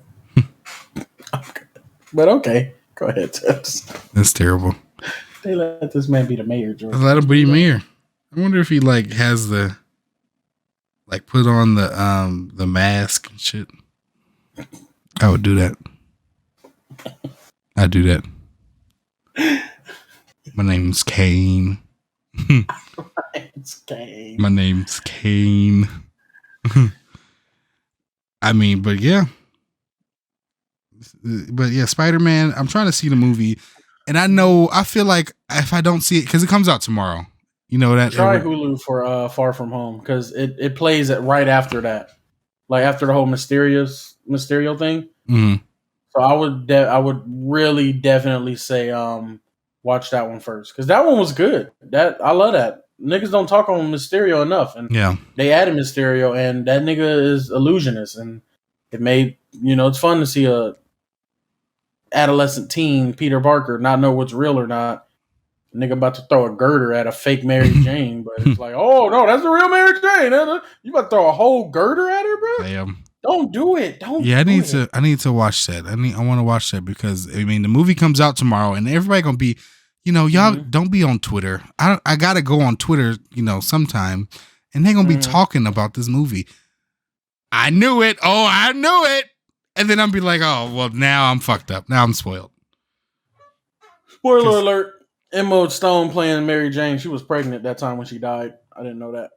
S1: But okay. Go ahead, Tips.
S2: That's terrible.
S1: They let this man be the mayor, George.
S2: Let him be mayor. I wonder if he has the put on the mask and shit. I would do that. I'd do that. My name's Kane. My name's Kane. I mean, but yeah. Spider-Man, I'm trying to see the movie, and I feel like if I don't see it, because it comes out tomorrow, you know that.
S1: Try Hulu for Far From Home, because it plays it right after that, like after the whole Mysterio thing.
S2: Mm-hmm.
S1: So I would really definitely say watch that one first, because that one was good. I love that. Niggas don't talk on Mysterio enough, and they added Mysterio, and that nigga is illusionist, and it made it's fun to see a adolescent teen Peter Parker not know what's real or not. Nigga about to throw a girder at a fake Mary Jane, but it's like, oh no, that's the real Mary Jane. You about to throw a whole girder at her, bro?
S2: Damn.
S1: Don't do it. Don't.
S2: Yeah,
S1: do
S2: I need to watch that. I want to watch that because I mean the movie comes out tomorrow and everybody gonna be, y'all don't be on Twitter. I gotta go on Twitter, sometime, and they're gonna be talking about this movie. I knew it. Oh, I knew it. And then I'm be like, oh well, now I'm fucked up. Now I'm spoiled.
S1: Spoiler alert. Emma Stone playing Mary Jane. She was pregnant that time when she died. I didn't know that.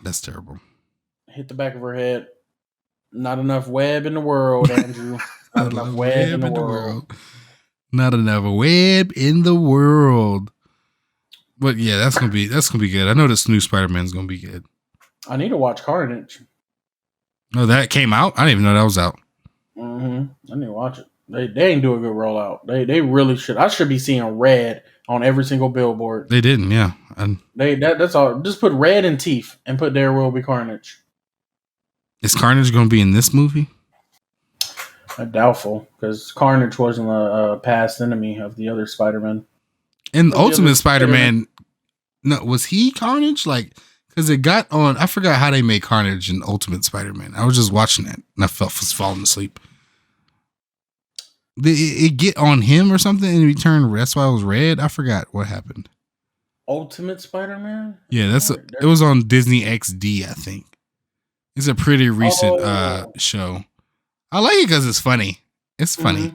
S2: That's terrible.
S1: Hit the back of her head. Not enough web in the world, Andrew. Not enough web in the world.
S2: Not enough web in the world. But yeah, that's gonna be good. I know this new Spider-Man's gonna be good.
S1: I need to watch Carnage.
S2: Oh, that came out? I didn't even know that was out.
S1: I need to watch it. They ain't do a good rollout. They really should. I should be seeing red on every single billboard.
S2: They didn't, yeah.
S1: That's all. Just put red and teeth and put There Will Be Carnage. Is
S2: Carnage going to be in this movie?
S1: Doubtful, because Carnage wasn't a past enemy of the other Spider-Man.
S2: And Ultimate Spider-Man, no, was he Carnage? Like, because it got on, I forgot how they made Carnage in Ultimate Spider-Man. I was just watching it and I was falling asleep. Did it get on him or something and he turned, that's why it was red? I forgot what happened.
S1: Ultimate Spider-Man?
S2: Yeah, it was on Disney XD, I think. It's a pretty recent show. I like it because it's funny. It's funny.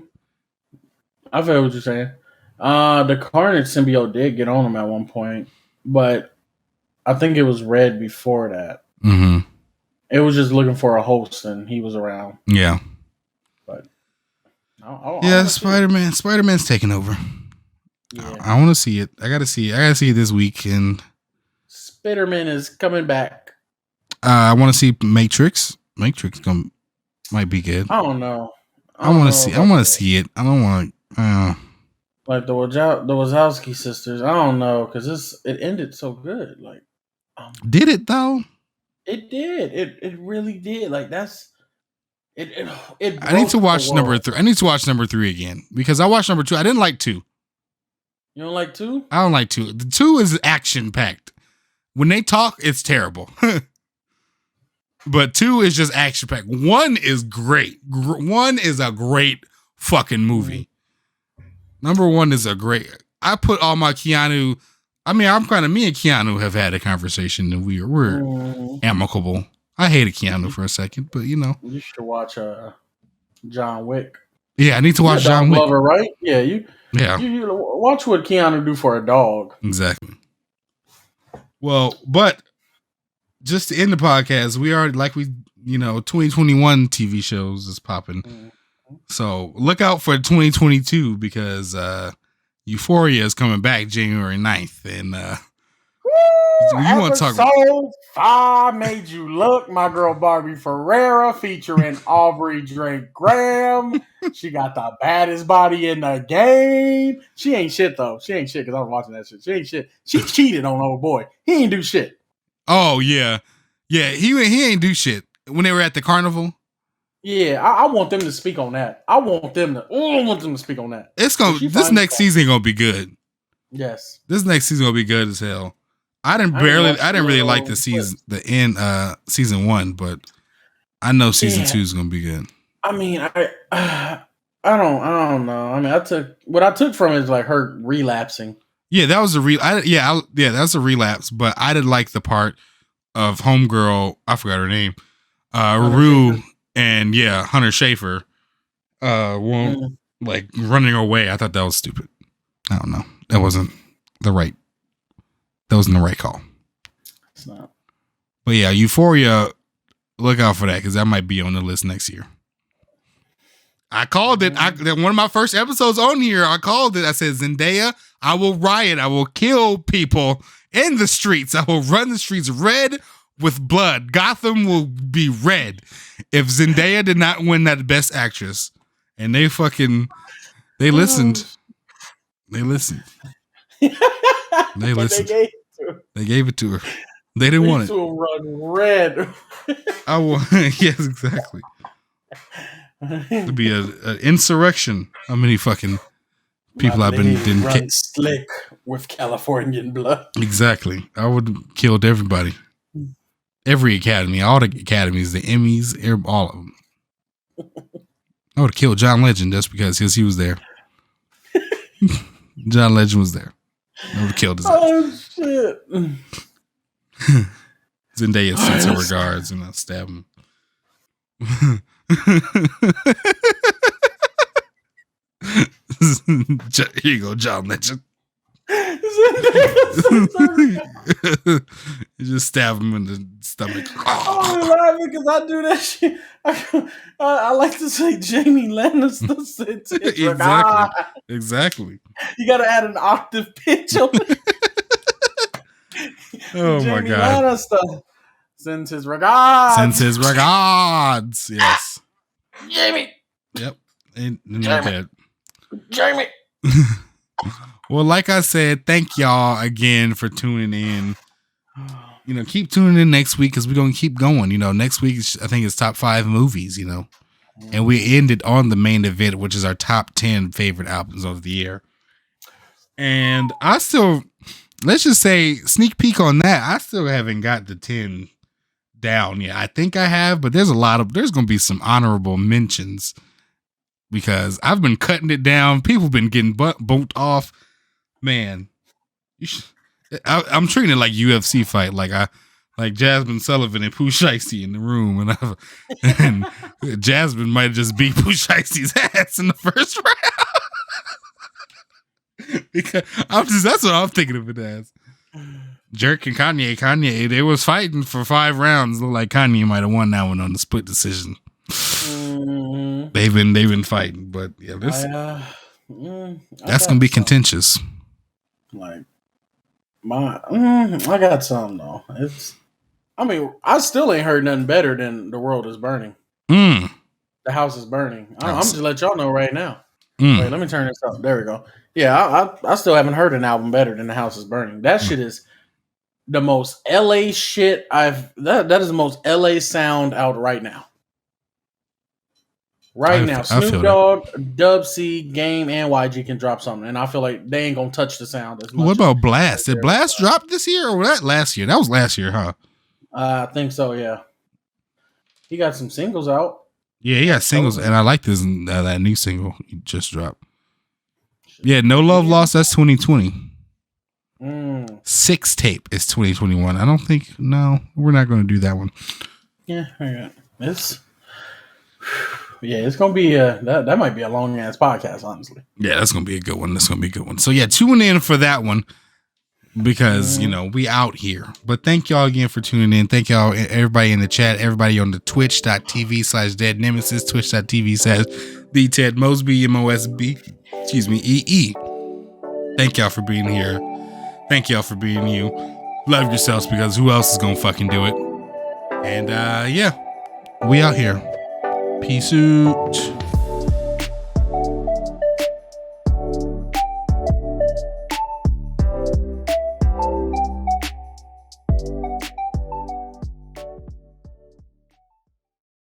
S1: I feel what you're saying. The Carnage symbiote did get on him at one point, but I think it was red before that. Mm-hmm. It was just looking for a host, and he was around.
S2: Yeah.
S1: But
S2: Spider-Man. Spider-Man's taking over. Yeah. I want to see it. I gotta see it this week. And
S1: Spider-Man is coming back.
S2: I want to see Matrix. Matrix might be good.
S1: I don't know.
S2: I want to see. I want to see it. I don't want to.
S1: Like the Wazowski sisters. I don't know because it ended so good. Like,
S2: did it though?
S1: It did. It really did. Like that's it.
S2: I need to watch number 3. I need to watch number 3 again because I watched number 2. I didn't like 2.
S1: You don't like 2?
S2: I don't like 2. The 2 is action packed. When they talk, it's terrible. But 2 is just action packed. 1 is great. 1 is a great fucking movie. Number 1 is a great. I put all my Keanu. I mean, me and Keanu have had a conversation and we're amicable. I hated Keanu for a second, but
S1: You should watch John Wick.
S2: Yeah, I need to watch John Wick.
S1: Lover, right? Yeah, you watch what Keanu do for a dog.
S2: Exactly. Well, but just to end the podcast, we are 2021 TV shows is popping. Mm-hmm. So look out for 2022 because Euphoria is coming back January 9th. And you want to talk about
S1: Episode 5 made you look. My girl Barbie Ferreira featuring Aubrey Drake Graham. She got the baddest body in the game. She ain't shit though. She ain't shit because I was watching that shit. She ain't shit. She cheated on old boy. He ain't do shit.
S2: Oh yeah. Yeah, he ain't do shit when they were at the carnival.
S1: Yeah, I want them to speak on that. I want them to speak on that.
S2: This next season gonna be good.
S1: Yes.
S2: This next season gonna be good as hell. I didn't really like the season 1, but I know season 2 is gonna be good.
S1: I mean, I don't know. I mean, I took from it is like her relapsing.
S2: Yeah, that was that's a relapse. But I did like the part of homegirl. I forgot her name. Rue and Hunter Schafer. Like running away. I thought that was stupid. I don't know. That wasn't the right call.
S1: It's not.
S2: But yeah, Euphoria. Look out for that because that might be on the list next year. I called it. One of my first episodes on here, I called it. I said, Zendaya, I will riot. I will kill people in the streets. I will run the streets red with blood. Gotham will be red if Zendaya did not win that Best Actress. And they listened. They listened. They gave it to her. They didn't want it.
S1: To run red.
S2: I will. Yes, exactly. To be an insurrection. How many fucking people I've been
S1: slick with Californian blood.
S2: Exactly. I would have killed everybody. Every academy, all the academies, the Emmys, all of them. I would have killed John Legend just because he was there. John Legend was there. I would have killed his ass.
S1: Oh shit!
S2: Zendaya sends her regards and I'll stab him. Here you go, John Legend. You just stab him in the stomach.
S1: I'm laughing because I do that shit. I like to say Jamie Lannister sent his regards.
S2: Exactly.
S1: You gotta add an octave pitch on it.
S2: Oh my God.
S1: Lannister sends his regards.
S2: Sends his regards. Yes.
S1: Jamie.
S2: Yep. In your head.
S1: Jamie.
S2: Well, like I said, thank y'all again for tuning in. You know, keep tuning in next week because we're going to keep going. You know, next week, I think it's top 5 movies, you know. And we ended on the main event, which is our top 10 favorite albums of the year. And I still, let's just say, sneak peek on that, I still haven't got the 10 down yet. I think I have, but there's going to be some honorable mentions because I've been cutting it down. People have been getting bumped off. Man, I'm treating it like UFC fight. Like Jasmine Sullivan and Pooh Shiesty in the room, and Jasmine might just beat Pooh Shiesty's ass in the first round. Because that's what I'm thinking of it as. Jerk and Kanye, they was fighting for 5 rounds. Looked like Kanye might have won that one on the split decision.
S1: Mm-hmm.
S2: They've been fighting, but yeah, that's gonna be contentious.
S1: Like I got some though. I still ain't heard nothing better than The World Is Burning. The House Is Burning. I'm just let y'all know right now. Wait, let me turn this up. There we go. Yeah, I still haven't heard an album better than The House Is Burning. That shit is the most LA shit that is the most LA sound out right now. Now, Snoop Dogg, Dub C, Game, and YG can drop something, and I feel like they ain't gonna touch the sound as much.
S2: What about Blast? Did Blast drop this year or that last year? That was last year, huh?
S1: I think so. Yeah, he got some singles out.
S2: Yeah, he got singles, and I like this that new single he just dropped. Yeah, No Love Lost. That's 2020. 6 tape is 2021. I don't think. No, we're not going to do that one.
S1: Yeah, it's gonna be that might be a long ass podcast, honestly.
S2: Yeah, that's gonna be a good one. So yeah, tune in for that one because you know we out here. But thank y'all again for tuning in. Thank y'all everybody in the chat, everybody on the twitch.tv/Dead Nemesis, twitch.tv/the Ted Mosby, MOSB, EE. Thank y'all for being here. Thank y'all for being you. Love yourselves because who else is gonna fucking do it? And yeah, we out here. Peace out.